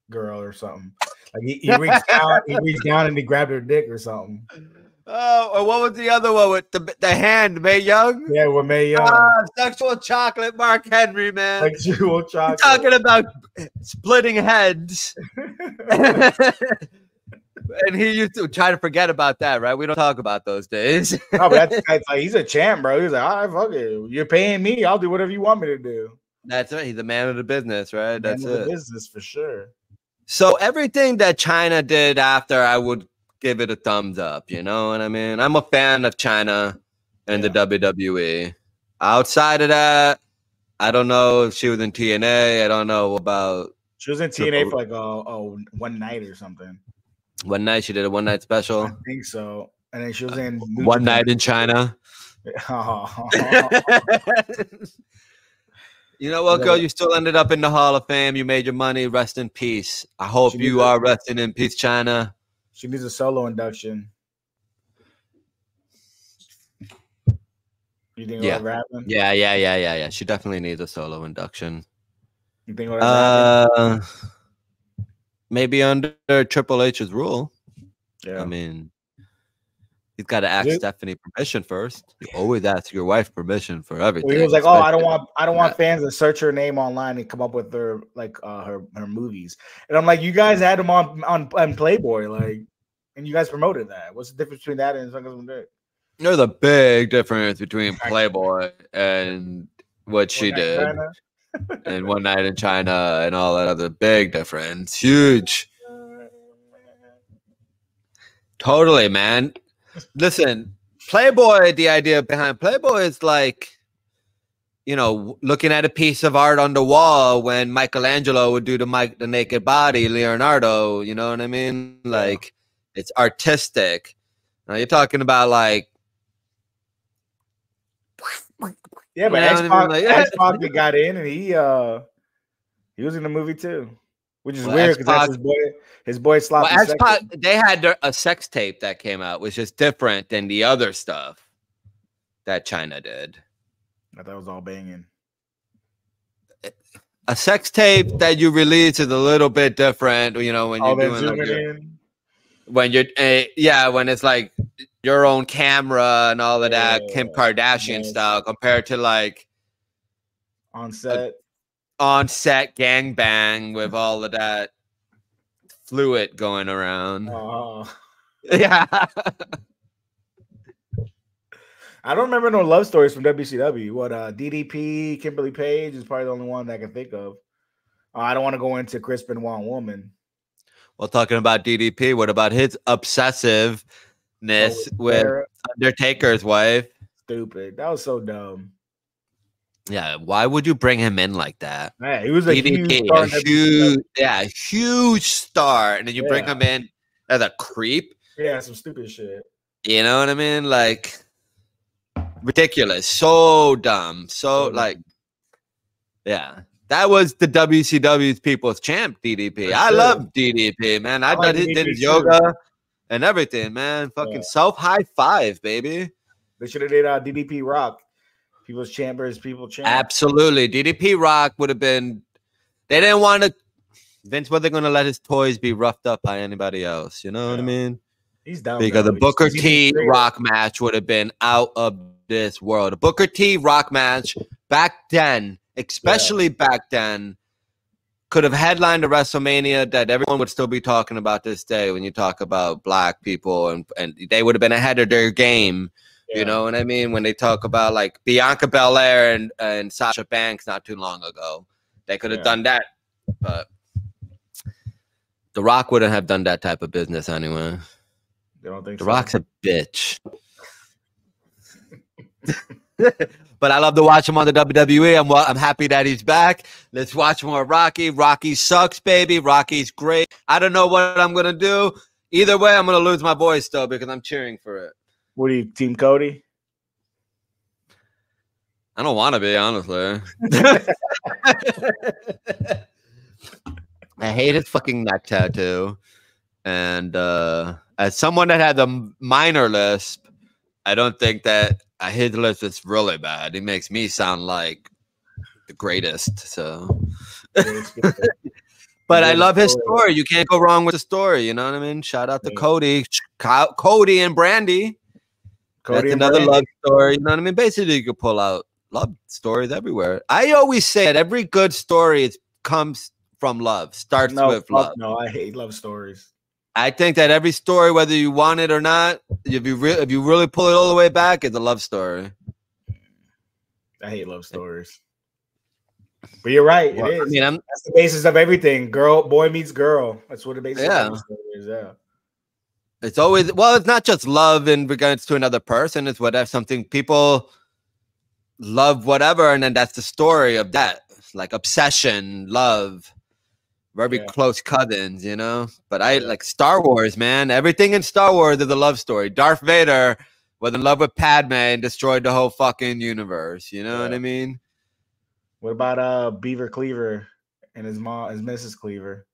[SPEAKER 2] girl or something. Like he reached down and he grabbed her dick or something.
[SPEAKER 1] Oh, or what was the other one with the hand, Mae Young?
[SPEAKER 2] Yeah, with Mae Young.
[SPEAKER 1] Sexual chocolate, Mark Henry, man.
[SPEAKER 2] Sexual chocolate.
[SPEAKER 1] You're talking about splitting heads. And he used to try to forget about that, right? We don't talk about those days.
[SPEAKER 2] No, but that's like he's a champ, bro. He's like, all right, fuck it. You're paying me. I'll do whatever you want me to do.
[SPEAKER 1] That's it. He's the man of the business, right? That's it.
[SPEAKER 2] Man of the business for sure.
[SPEAKER 1] So everything that Chyna did after, I would give it a thumbs up. You know what I mean? I'm a fan of Chyna and the WWE. Outside of that, I don't know if she was in TNA. I don't know about.
[SPEAKER 2] She was in TNA for like one night or something.
[SPEAKER 1] One night she did a one-night special.
[SPEAKER 2] I think so. And then she was in
[SPEAKER 1] One Night in China. You know what, girl? You still ended up in the Hall of Fame. You made your money. Rest in peace. I hope you are resting in peace, Chyna.
[SPEAKER 2] She needs a solo induction. You think it'll happen?
[SPEAKER 1] Yeah. She definitely needs a solo induction.
[SPEAKER 2] You think it'll happen?
[SPEAKER 1] Maybe under Triple H's rule.
[SPEAKER 2] Yeah.
[SPEAKER 1] I mean, he's got to ask Stephanie permission first. You always ask your wife permission for everything.
[SPEAKER 2] Well, he was like, "Oh, I don't want fans to search her name online and come up with her her movies." And I'm like, "You guys had them on Playboy, like, and you guys promoted that. What's the difference between that and something like that?"
[SPEAKER 1] There's a big difference between Playboy and what she did. And One Night in China and all that other big difference. Huge. Totally, man. Listen, Playboy, the idea behind Playboy is like, you know, looking at a piece of art on the wall when Michelangelo would do the naked body, Leonardo, you know what I mean? Like, it's artistic. Now you're talking about like,
[SPEAKER 2] yeah, but X-Pac got in and he was in the movie too, which is weird because that's his boy Sloppy.
[SPEAKER 1] Well, X-Pac, they had a sex tape that came out, which is different than the other stuff that Chyna did.
[SPEAKER 2] I thought it was all banging.
[SPEAKER 1] A sex tape that you release is a little bit different, you know, when you're doing when it's like your own camera and all of that, Kim Kardashian style, compared to like
[SPEAKER 2] on set
[SPEAKER 1] gangbang with all of that fluid going around. Yeah.
[SPEAKER 2] I don't remember no love stories from WCW. What DDP, Kimberly Page is probably the only one that I can think of. I don't want to go into Chris Benoit Woman.
[SPEAKER 1] Well, talking about DDP, what about his obsessiveness with Undertaker's wife?
[SPEAKER 2] Stupid. That was so dumb.
[SPEAKER 1] Yeah, why would you bring him in like that?
[SPEAKER 2] Man, he was a
[SPEAKER 1] huge star, and then you bring him in as a creep.
[SPEAKER 2] Yeah, some stupid shit.
[SPEAKER 1] You know what I mean? Like, ridiculous. So dumb. So like, yeah. That was the WCW's People's Champ, DDP. I love DDP, man. I thought he did yoga and everything, man. Fucking self high five, baby.
[SPEAKER 2] They should have did DDP Rock. People's Champ versus People's Champ.
[SPEAKER 1] Absolutely. DDP Rock would have been. They didn't want to. Vince wasn't going to let his toys be roughed up by anybody else. You know what I mean?
[SPEAKER 2] He's down.
[SPEAKER 1] Because the Booker T Rock match would have been out of this world. A Booker T Rock match back then. Especially back then, could have headlined a WrestleMania that everyone would still be talking about this day when you talk about black people, and they would have been ahead of their game. You know what I mean? When they talk about like Bianca Belair and Sasha Banks not too long ago, they could have done that, but The Rock wouldn't have done that type of business anyway.
[SPEAKER 2] You don't think
[SPEAKER 1] The Rock's a bitch. But I love to watch him on the WWE. I'm happy that he's back. Let's watch more Rocky. Rocky sucks, baby. Rocky's great. I don't know what I'm going to do. Either way, I'm going to lose my voice still because I'm cheering for it.
[SPEAKER 2] What are you, Team Cody?
[SPEAKER 1] I don't want to be, honestly. I hate his fucking neck tattoo. And as someone that had a minor lisp, I don't think that his list is really bad. He makes me sound like the greatest. So, But I love his story. You can't go wrong with the story. You know what I mean? Shout out to Cody and Brandy. That's another love story. You know what I mean? Basically, you could pull out love stories everywhere. I always say that every good story comes from love. Starts with love.
[SPEAKER 2] No, I hate love stories.
[SPEAKER 1] I think that every story, whether you want it or not, if you really pull it all the way back, it's a love story.
[SPEAKER 2] I hate love stories. But you're right. It is. I mean, that's the basis of everything. Boy meets girl. That's what the basis of every story is. Yeah.
[SPEAKER 1] It's always, it's not just love in regards to another person. It's whatever, something people love, whatever. And then that's the story of that. It's like obsession, love, very close cousins, you know? But I like Star Wars, man. Everything in Star Wars is a love story. Darth Vader was in love with Padme and destroyed the whole fucking universe. You know what I mean?
[SPEAKER 2] What about Beaver Cleaver and his mom, his Mrs. Cleaver?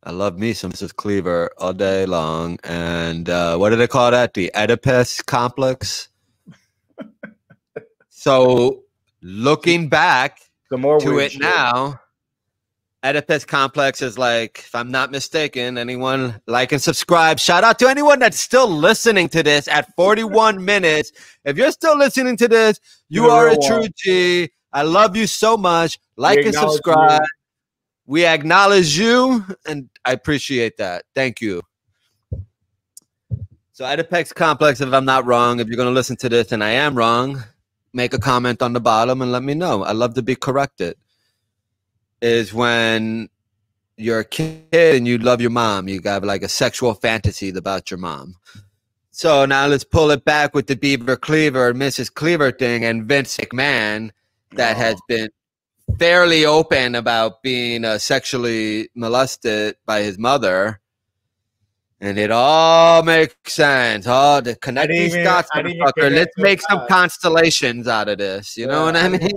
[SPEAKER 1] I love me some Mrs. Cleaver all day long. And what do they call that? The Oedipus complex. So looking back to it now, Oedipus complex is like, if I'm not mistaken, anyone like and subscribe. Shout out to anyone that's still listening to this at 41 minutes. If you're still listening to this, you are a true G. I love you so much. Like and subscribe. We acknowledge you, and I appreciate that. Thank you. So Oedipus complex, if I'm not wrong, if you're going to listen to this and I am wrong, make a comment on the bottom and let me know. I love to be corrected. Is when you're a kid and you love your mom. You got like a sexual fantasy about your mom. So now let's pull it back with the Beaver Cleaver, Mrs. Cleaver thing, and Vince McMahon that has been fairly open about being sexually molested by his mother. And it all makes sense. Oh, to connect these dots, motherfucker. Let's make some constellations out of this. You know what I mean?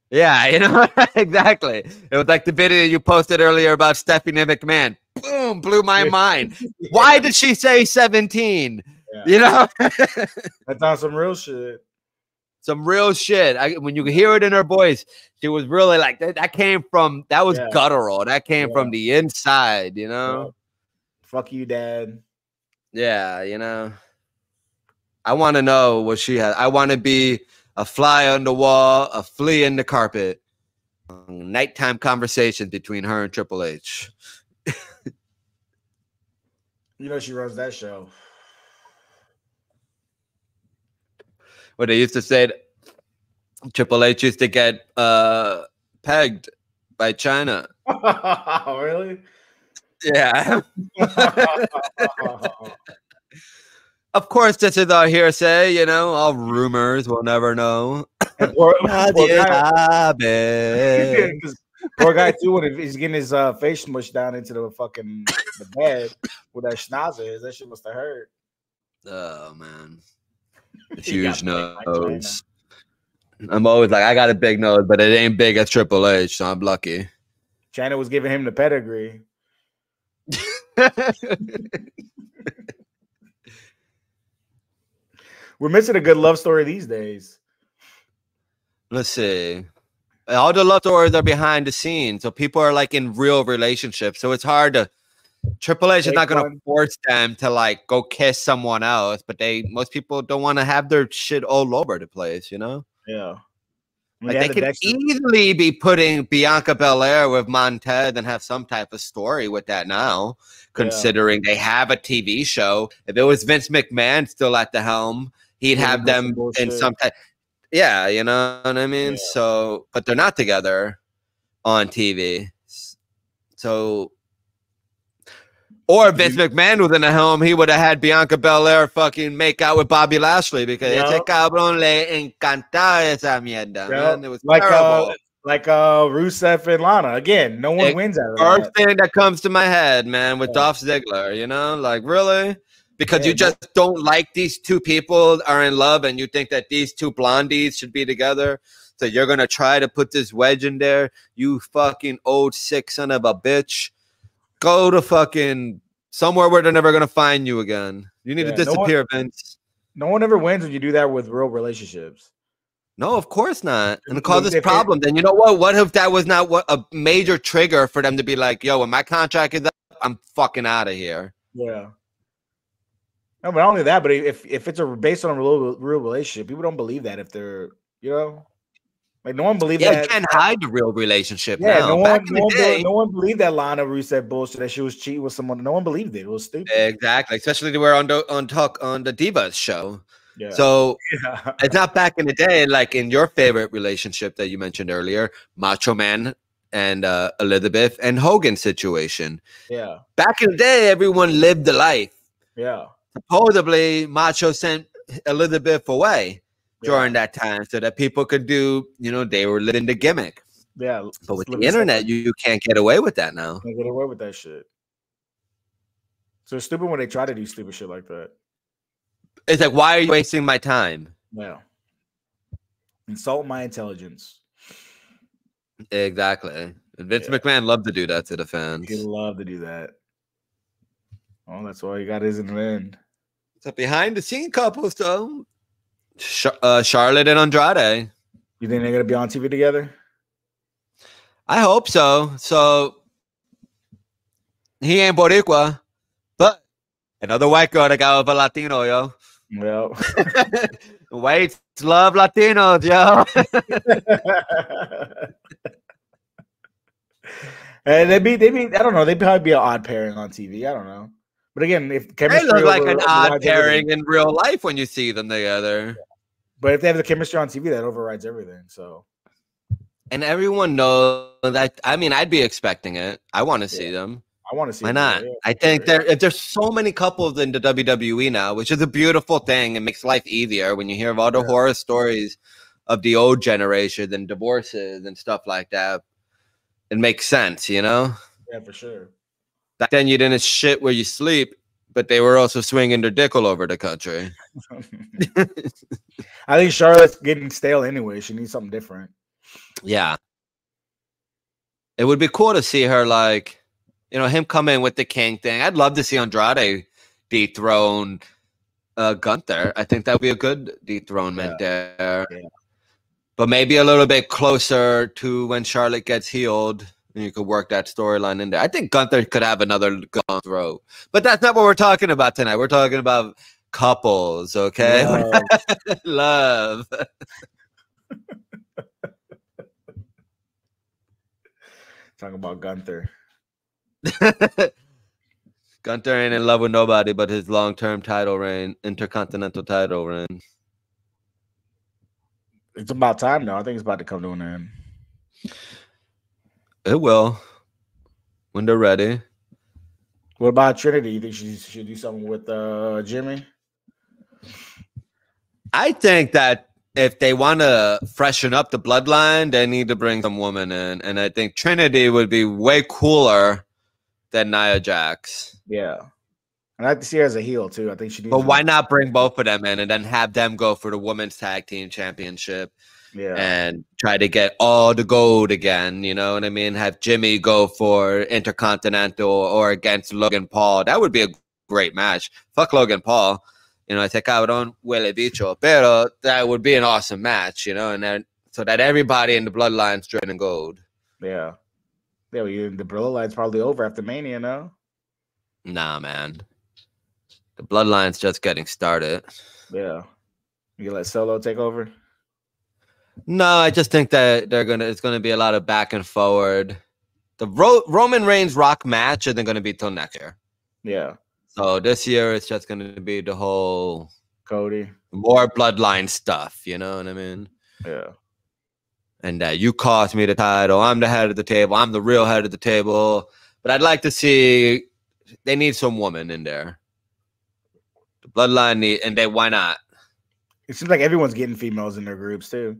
[SPEAKER 1] Yeah, you know, exactly. It was like the video you posted earlier about Stephanie McMahon. Boom, blew my mind. Why did she say 17? Yeah. You know?
[SPEAKER 2] That's on some real shit.
[SPEAKER 1] Some real shit. When you hear it in her voice, she was really like, that came from, that was guttural. That came from the inside, you know?
[SPEAKER 2] Yeah. Fuck you, Dad.
[SPEAKER 1] Yeah, you know? I want to know what she has. I want to be a fly on the wall, a flea in the carpet. Nighttime conversations between her and Triple H.
[SPEAKER 2] You know she runs that show.
[SPEAKER 1] What they used to say, Triple H used to get pegged by Chyna.
[SPEAKER 2] Oh, really?
[SPEAKER 1] Yeah. Of course, this is all hearsay, you know, all rumors. We'll never know.
[SPEAKER 2] Poor guy, too, when he's getting his face smushed down into the fucking the bed with that schnauzer. That shit must have hurt.
[SPEAKER 1] Oh, man. Huge nose. I'm always like, I got a big nose, but it ain't big as Triple H, so I'm lucky.
[SPEAKER 2] Chyna was giving him the pedigree. We're missing a good love story these days.
[SPEAKER 1] Let's see. All the love stories are behind the scenes, so people are like in real relationships. So it's hard to. Triple H is not going to force them to like go kiss someone else, but most people don't want to have their shit all over the place, you know?
[SPEAKER 2] Yeah.
[SPEAKER 1] Like they could easily be putting Bianca Belair with Montez and have some type of story with that now, considering they have a TV show. If it was Vince McMahon still at the helm, he'd have them in some type. Yeah, you know what I mean? Yeah. So, but they're not together on TV. So, or Vince McMahon was in the helm, he would have had Bianca Belair fucking make out with Bobby Lashley because ese cabrón le encantaba esa mierda, man. It was like terrible.
[SPEAKER 2] Like Rusev and Lana. Again, no one wins out of that.
[SPEAKER 1] First thing that comes to my head, man, with Dolph Ziggler, you know? Like, really? Because you just don't like these two people are in love and you think that these two blondies should be together. So you're going to try to put this wedge in there. You fucking old sick son of a bitch. Go to fucking somewhere where they're never going to find you again. You need to disappear, Vince.
[SPEAKER 2] No one ever wins when you do that with real relationships.
[SPEAKER 1] No, of course not. And it causes problem. Then you know what? What if that was not what a major trigger for them to be like, yo, when my contract is up, I'm fucking out of here.
[SPEAKER 2] Yeah. No, but not only that, but if it's based on a real relationship, people don't believe that if they're, you know, like no one believed that.
[SPEAKER 1] You can't hide the real relationship
[SPEAKER 2] Yeah,
[SPEAKER 1] now.
[SPEAKER 2] no one believed that Lana Rusev bullshit that she was cheating with someone. No one believed it. It was stupid.
[SPEAKER 1] Exactly, especially they were on the Divas show.
[SPEAKER 2] Yeah.
[SPEAKER 1] So it's not back in the day, like in your favorite relationship that you mentioned earlier, Macho Man and Elizabeth and Hogan situation.
[SPEAKER 2] Yeah.
[SPEAKER 1] Back in the day, everyone lived the life.
[SPEAKER 2] Yeah.
[SPEAKER 1] Supposedly, Macho sent Elizabeth away during that time so that people could do, they were living the gimmick.
[SPEAKER 2] Yeah.
[SPEAKER 1] But with the internet, you can't get away with that now.
[SPEAKER 2] Can't get away with that shit. So it's stupid when they try to do stupid shit like that.
[SPEAKER 1] It's like, why are you wasting my time?
[SPEAKER 2] Yeah. Insult my intelligence.
[SPEAKER 1] Exactly. And Vince McMahon loved to do that to the fans.
[SPEAKER 2] He'd love to do that. Oh, that's why he got his in the end.
[SPEAKER 1] It's a behind the scene couple, so Charlotte and Andrade.
[SPEAKER 2] You think they're gonna be on TV together?
[SPEAKER 1] I hope so. So he ain't Boricua, but another white girl that got over Latino, yo.
[SPEAKER 2] Well,
[SPEAKER 1] whites love Latinos, yo.
[SPEAKER 2] And they be. I don't know. They'd probably be an odd pairing on TV. I don't know. But again, if chemistry,
[SPEAKER 1] they look like an odd pairing in real life when you see them together.
[SPEAKER 2] Yeah. But if they have the chemistry on TV, that overrides everything. So,
[SPEAKER 1] and everyone knows that. I mean, I'd be expecting it. I want to see them.
[SPEAKER 2] I want to see.
[SPEAKER 1] Why not? I think there's so many couples in the WWE now, which is a beautiful thing. It makes life easier when you hear of all the horror stories of the old generation and divorces and stuff like that. It makes sense, Yeah,
[SPEAKER 2] for sure.
[SPEAKER 1] Back then, you didn't shit where you sleep, but they were also swinging their dick all over the country.
[SPEAKER 2] I think Charlotte's getting stale anyway. She needs something different.
[SPEAKER 1] Yeah. It would be cool to see her, like, him come in with the king thing. I'd love to see Andrade dethrone Gunther. I think that would be a good dethronement there. Yeah. But maybe a little bit closer to when Charlotte gets healed. And you could work that storyline in there. I think Gunther could have another gun throat. But that's not what we're talking about tonight. We're talking about couples, okay? Love.
[SPEAKER 2] Talking about Gunther.
[SPEAKER 1] Gunther ain't in love with nobody but his long-term title reign, intercontinental title reign.
[SPEAKER 2] It's about time now. I think it's about to come to an end.
[SPEAKER 1] It will. When they're ready.
[SPEAKER 2] What about Trinity? You think she should do something with Jimmy?
[SPEAKER 1] I think that if they want to freshen up the bloodline, they need to bring some woman in. And I think Trinity would be way cooler than Nia Jax.
[SPEAKER 2] Yeah. And I like to see her as a heel, too. I think she needs.
[SPEAKER 1] But why not bring both of them in and then have them go for the Women's Tag Team Championship?
[SPEAKER 2] Yeah.
[SPEAKER 1] And try to get all the gold again, you know what I mean? Have Jimmy go for Intercontinental or against Logan Paul. That would be a great match. Fuck Logan Paul. Ese cabrón huele bicho. Pero that would be an awesome match, and then so that everybody in the bloodline's driven gold.
[SPEAKER 2] Yeah. Yeah, the bloodline's probably over after Mania, no?
[SPEAKER 1] Nah, man. The bloodline's just getting started.
[SPEAKER 2] Yeah. You let Solo take over?
[SPEAKER 1] No, I just think that it's gonna be a lot of back and forward. The Roman Reigns Rock match isn't gonna be till next year.
[SPEAKER 2] Yeah.
[SPEAKER 1] So this year it's just gonna be the whole
[SPEAKER 2] Cody,
[SPEAKER 1] more bloodline stuff. You know what I mean?
[SPEAKER 2] Yeah.
[SPEAKER 1] And you cost me the title. I'm the head of the table. I'm the real head of the table. But I'd like to see they need some woman in there. The bloodline why not?
[SPEAKER 2] It seems like everyone's getting females in their groups too.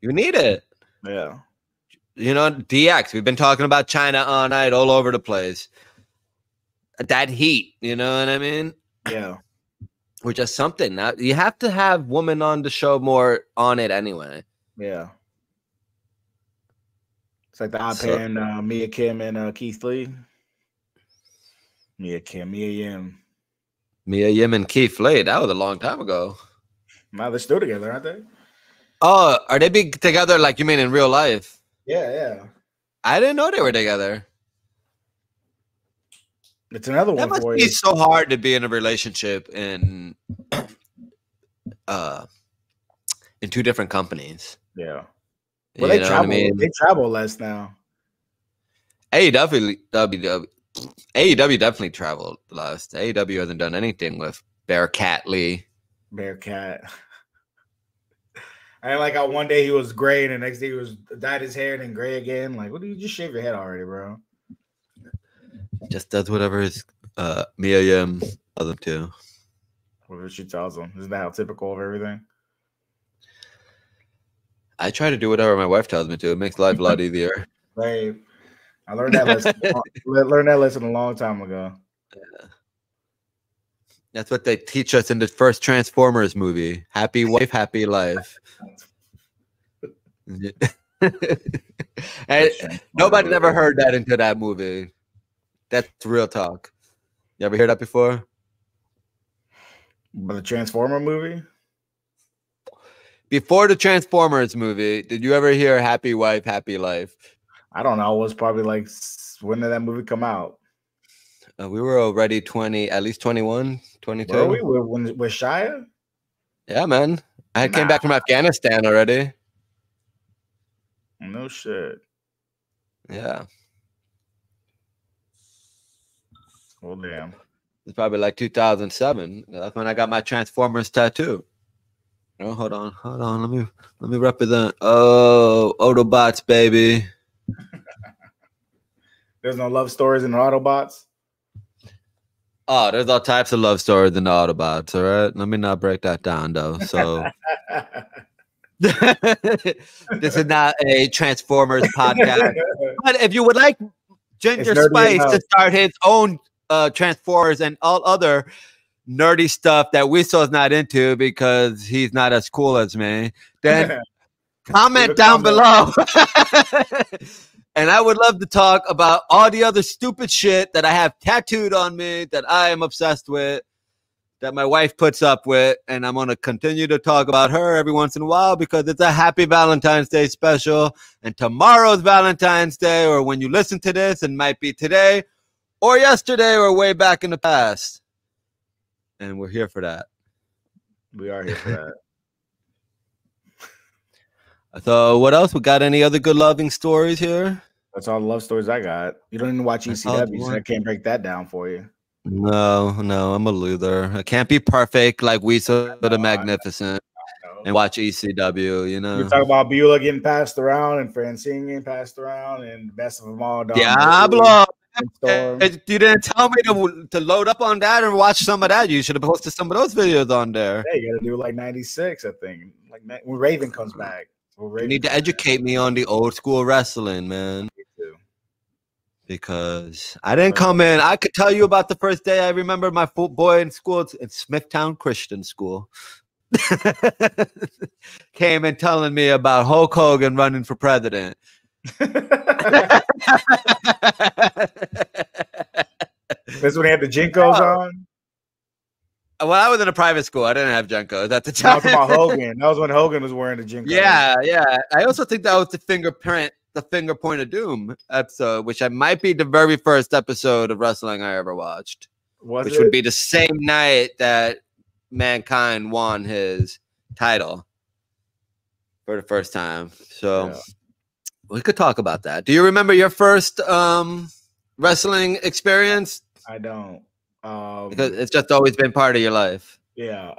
[SPEAKER 1] You need it.
[SPEAKER 2] Yeah.
[SPEAKER 1] DX. We've been talking about Chyna all night, all over the place. That heat, you know what I mean?
[SPEAKER 2] Yeah.
[SPEAKER 1] Or just something. Now you have to have women on the show more on it anyway.
[SPEAKER 2] Yeah. It's like the odd pair and Mia Kim and Keith Lee. Mia Yim.
[SPEAKER 1] Mia Yim and Keith Lee. That was a long time ago.
[SPEAKER 2] Now they're still together, aren't they?
[SPEAKER 1] Oh, are they big together? Like you mean in real life?
[SPEAKER 2] Yeah.
[SPEAKER 1] I didn't know they were together.
[SPEAKER 2] It's another one
[SPEAKER 1] That must
[SPEAKER 2] for
[SPEAKER 1] be
[SPEAKER 2] you.
[SPEAKER 1] so hard to be in a relationship in two different companies.
[SPEAKER 2] Yeah. Well, they travel. What I mean? They travel less now.
[SPEAKER 1] AEW definitely traveled less. AEW hasn't done anything with Bearcat Lee.
[SPEAKER 2] Bearcat. I like how one day he was gray and the next day he was dyed his hair and then gray again. Like, what do you just shave your head already, bro?
[SPEAKER 1] Just does whatever his Mia Yim tells him to.
[SPEAKER 2] Whatever she tells him. Isn't that how typical of everything?
[SPEAKER 1] I try to do whatever my wife tells me to. It makes life a lot easier.
[SPEAKER 2] Right. I learned that lesson. Learned that lesson a long time ago.
[SPEAKER 1] Yeah. That's what they teach us in the first Transformers movie. Happy wife, happy life. And nobody ever heard that into that movie. That's real talk. You ever hear that before?
[SPEAKER 2] But the Transformer movie?
[SPEAKER 1] Before the Transformers movie, did you ever hear happy wife, happy life?
[SPEAKER 2] I don't know. It was probably like, when did that movie come out?
[SPEAKER 1] We were already 20, at least 21, 22.
[SPEAKER 2] Were we? With Shia?
[SPEAKER 1] Yeah, man. I came back from Afghanistan already.
[SPEAKER 2] No shit.
[SPEAKER 1] Yeah.
[SPEAKER 2] Well, damn.
[SPEAKER 1] It's probably like 2007. That's when I got my Transformers tattoo. Oh, hold on. Let me represent. Oh, Autobots, baby.
[SPEAKER 2] There's no love stories in the Autobots.
[SPEAKER 1] Oh, there's all types of love stories in the Autobots. All right, let me not break that down though. So, this is not a Transformers podcast. But if you would like Ginger Spice to start his own Transformers and all other nerdy stuff that Weasel's not into because he's not as cool as me, then comment down below. And I would love to talk about all the other stupid shit that I have tattooed on me that I am obsessed with, that my wife puts up with. And I'm going to continue to talk about her every once in a while because it's a happy Valentine's Day special. And tomorrow's Valentine's Day, or when you listen to this, it might be today or yesterday or way back in the past. And we're here for that.
[SPEAKER 2] We are here for that.
[SPEAKER 1] So what else? We got any other good loving stories here?
[SPEAKER 2] That's all the love stories I got. You don't even watch ECW, so I can't break that down for you.
[SPEAKER 1] No, I'm a loser. I can't be perfect like Weasel the Magnificent and watch ECW, you know.
[SPEAKER 2] You talk about Beulah getting passed around and Francine getting passed around and best of them all.
[SPEAKER 1] Diablo. You didn't tell me to load up on that and watch some of that. You should have posted some of those videos on there.
[SPEAKER 2] Yeah, you got to do like 96, I think. Like when Raven comes back.
[SPEAKER 1] You need to educate me on the old school wrestling, man. Me too. Because I didn't come in. I could tell you about the first day I remember my boy in school in Smithtown Christian School. Came in telling me about Hulk Hogan running for president.
[SPEAKER 2] That's when they had the Jinkos on?
[SPEAKER 1] Well, I was in a private school. I didn't have Jenkos at the time.
[SPEAKER 2] Talking about Hogan. That was when Hogan was wearing the Jenkos.
[SPEAKER 1] Yeah. I also think that was the finger point of doom episode, which might be the very first episode of wrestling I ever watched. Which would be the same night that Mankind won his title for the first time. So we could talk about that. Do you remember your first wrestling experience?
[SPEAKER 2] I don't.
[SPEAKER 1] Because it's just always been part of your life.
[SPEAKER 2] Yeah.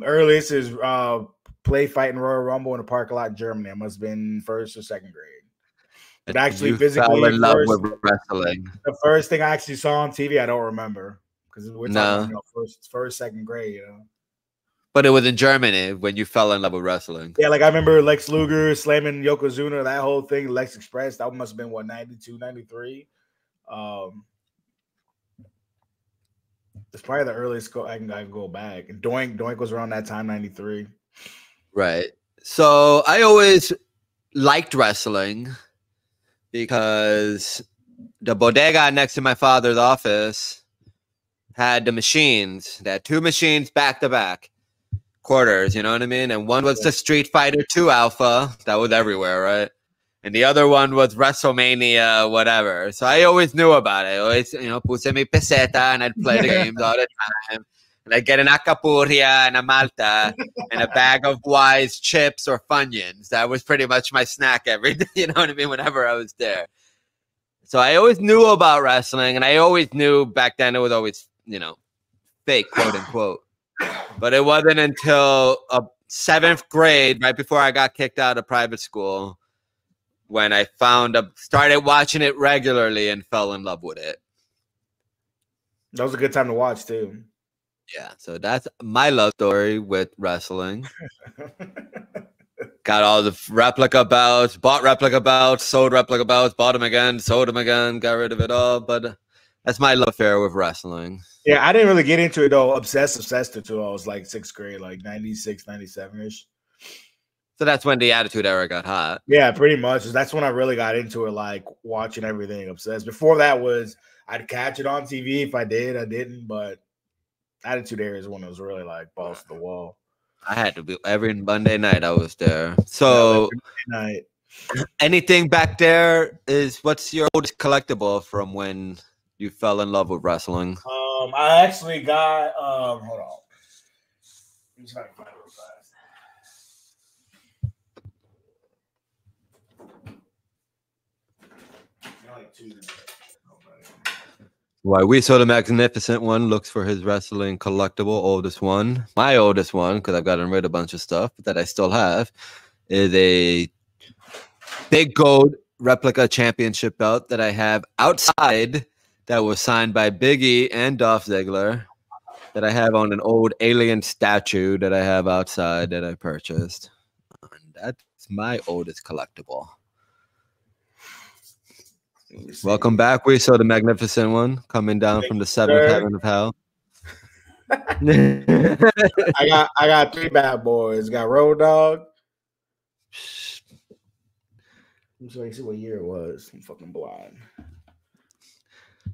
[SPEAKER 2] Earliest is play fighting Royal Rumble in a parking lot in Germany. I must have been first or second grade. But actually, physically,
[SPEAKER 1] fell in love with wrestling.
[SPEAKER 2] The first thing I actually saw on TV, I don't remember because we're talking first, second grade. You know.
[SPEAKER 1] But it was in Germany when you fell in love with wrestling.
[SPEAKER 2] Yeah, like I remember Lex Luger slamming Yokozuna, that whole thing. Lex Express, that must have been 92, 93. It's probably the earliest I can go back. And Doink was around that time, 93.
[SPEAKER 1] Right. So I always liked wrestling because the bodega next to my father's office had the machines. They had two machines back to back. quarters, you know what I mean? And one was the Street Fighter 2 Alpha. That was everywhere, right? And the other one was WrestleMania, whatever. So I always knew about it. I always, puse mi peseta and I'd play the games all the time. And I'd get an Acapuria and a Malta and a bag of Wise chips or Funyuns. That was pretty much my snack every day, you know what I mean? Whenever I was there. So I always knew about wrestling, and I always knew back then it was always, fake, quote unquote. But it wasn't until 7th grade, right before I got kicked out of private school, when I started watching it regularly and fell in love with it.
[SPEAKER 2] That was a good time to watch too.
[SPEAKER 1] Yeah, so that's my love story with wrestling. Got all the replica belts, bought replica belts, sold replica belts, bought them again, sold them again, got rid of it all. But that's my love affair with wrestling.
[SPEAKER 2] Yeah, I didn't really get into it though, obsessed until I was like 6th grade, like 96, 97-ish.
[SPEAKER 1] So that's when the Attitude Era got hot.
[SPEAKER 2] Yeah, pretty much. That's when I really got into it, like watching everything obsessed. Before that was I'd catch it on TV. If I did, I didn't. But Attitude Era is when it was really like balls to the wall.
[SPEAKER 1] I had to be every Monday night I was there. So anything back there what's your oldest collectible from when you fell in love with wrestling?
[SPEAKER 2] I actually got hold on. Let me try to find it real fast.
[SPEAKER 1] Why We Saw the Magnificent One looks for his wrestling collectible, oldest one. My oldest one, because I've gotten rid of a bunch of stuff that I still have, is a big gold replica championship belt that I have outside that was signed by Big E and Dolph Ziggler that I have on an old alien statue that I have outside that I purchased. And that's my oldest collectible. Welcome back. We saw the Magnificent One coming down from the 7th heaven of hell.
[SPEAKER 2] I got 3 bad boys. Got Road Dogg. I'm sorry, see what year it was. I'm fucking blind.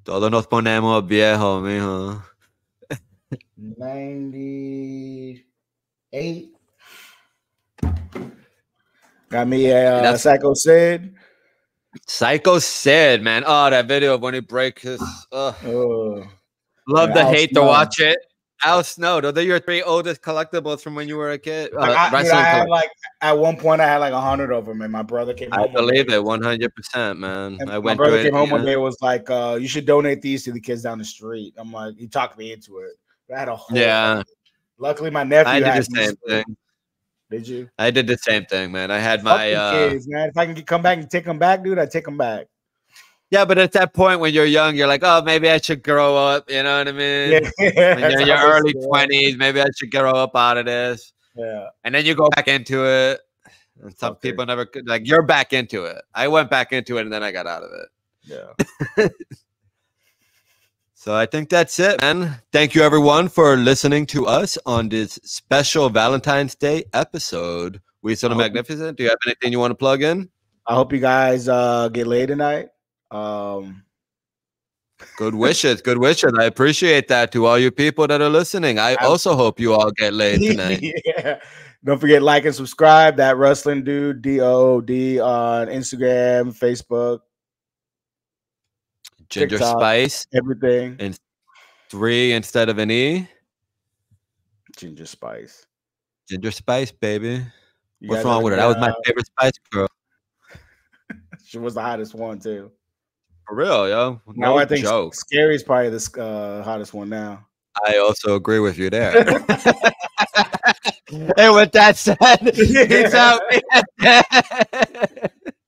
[SPEAKER 1] Todos nos ponemos viejos, mijo.
[SPEAKER 2] 98. Got me a Psycho Sid.
[SPEAKER 1] Psycho Sid, man. Oh, that video of when he breaks his. Love to hate to watch it. Al Snow. Those are your 3 oldest collectibles from when you were a kid.
[SPEAKER 2] I had like at one point I had like 100 of them, and my brother came home.
[SPEAKER 1] I believe it 100%, man.
[SPEAKER 2] And my brother came home one day. Was like, you should donate these to the kids down the street. I'm like, he talked me into it. I had a whole Luckily, my nephew.
[SPEAKER 1] I did the same thing.
[SPEAKER 2] Did you?
[SPEAKER 1] I did the same thing, man. I had my
[SPEAKER 2] kids, man. If I can come back and take them back, dude, I'd take them back.
[SPEAKER 1] Yeah, but at that point when you're young, you're like, oh, maybe I should grow up. You know what I mean? Yeah. When you're in your early 20s, maybe I should grow up out of this.
[SPEAKER 2] Yeah.
[SPEAKER 1] And then you go back into it. And some people never could. Like, you're back into it. I went back into it, and then I got out of it.
[SPEAKER 2] Yeah.
[SPEAKER 1] So I think that's it, man. Thank you, everyone, for listening to us on this special Valentine's Day episode. We Saw the Magnificent. Do you have anything you want to plug in?
[SPEAKER 2] I hope you guys get laid tonight.
[SPEAKER 1] Good wishes. Good wishes. I appreciate that to all you people that are listening. I also hope you all get laid tonight.
[SPEAKER 2] Yeah. Don't forget, like and subscribe. That Wrestling Dude, DOD, on Instagram, Facebook.
[SPEAKER 1] Ginger
[SPEAKER 2] TikTok,
[SPEAKER 1] Spice.
[SPEAKER 2] Everything.
[SPEAKER 1] And 3 instead of an E.
[SPEAKER 2] Ginger Spice.
[SPEAKER 1] Ginger Spice, baby. What's wrong with her? That was my favorite Spice Girl.
[SPEAKER 2] She was the hottest one, too.
[SPEAKER 1] For real, yo.
[SPEAKER 2] No, I think Scary is probably the hottest one now.
[SPEAKER 1] I also agree with you there. And with that said, peace out.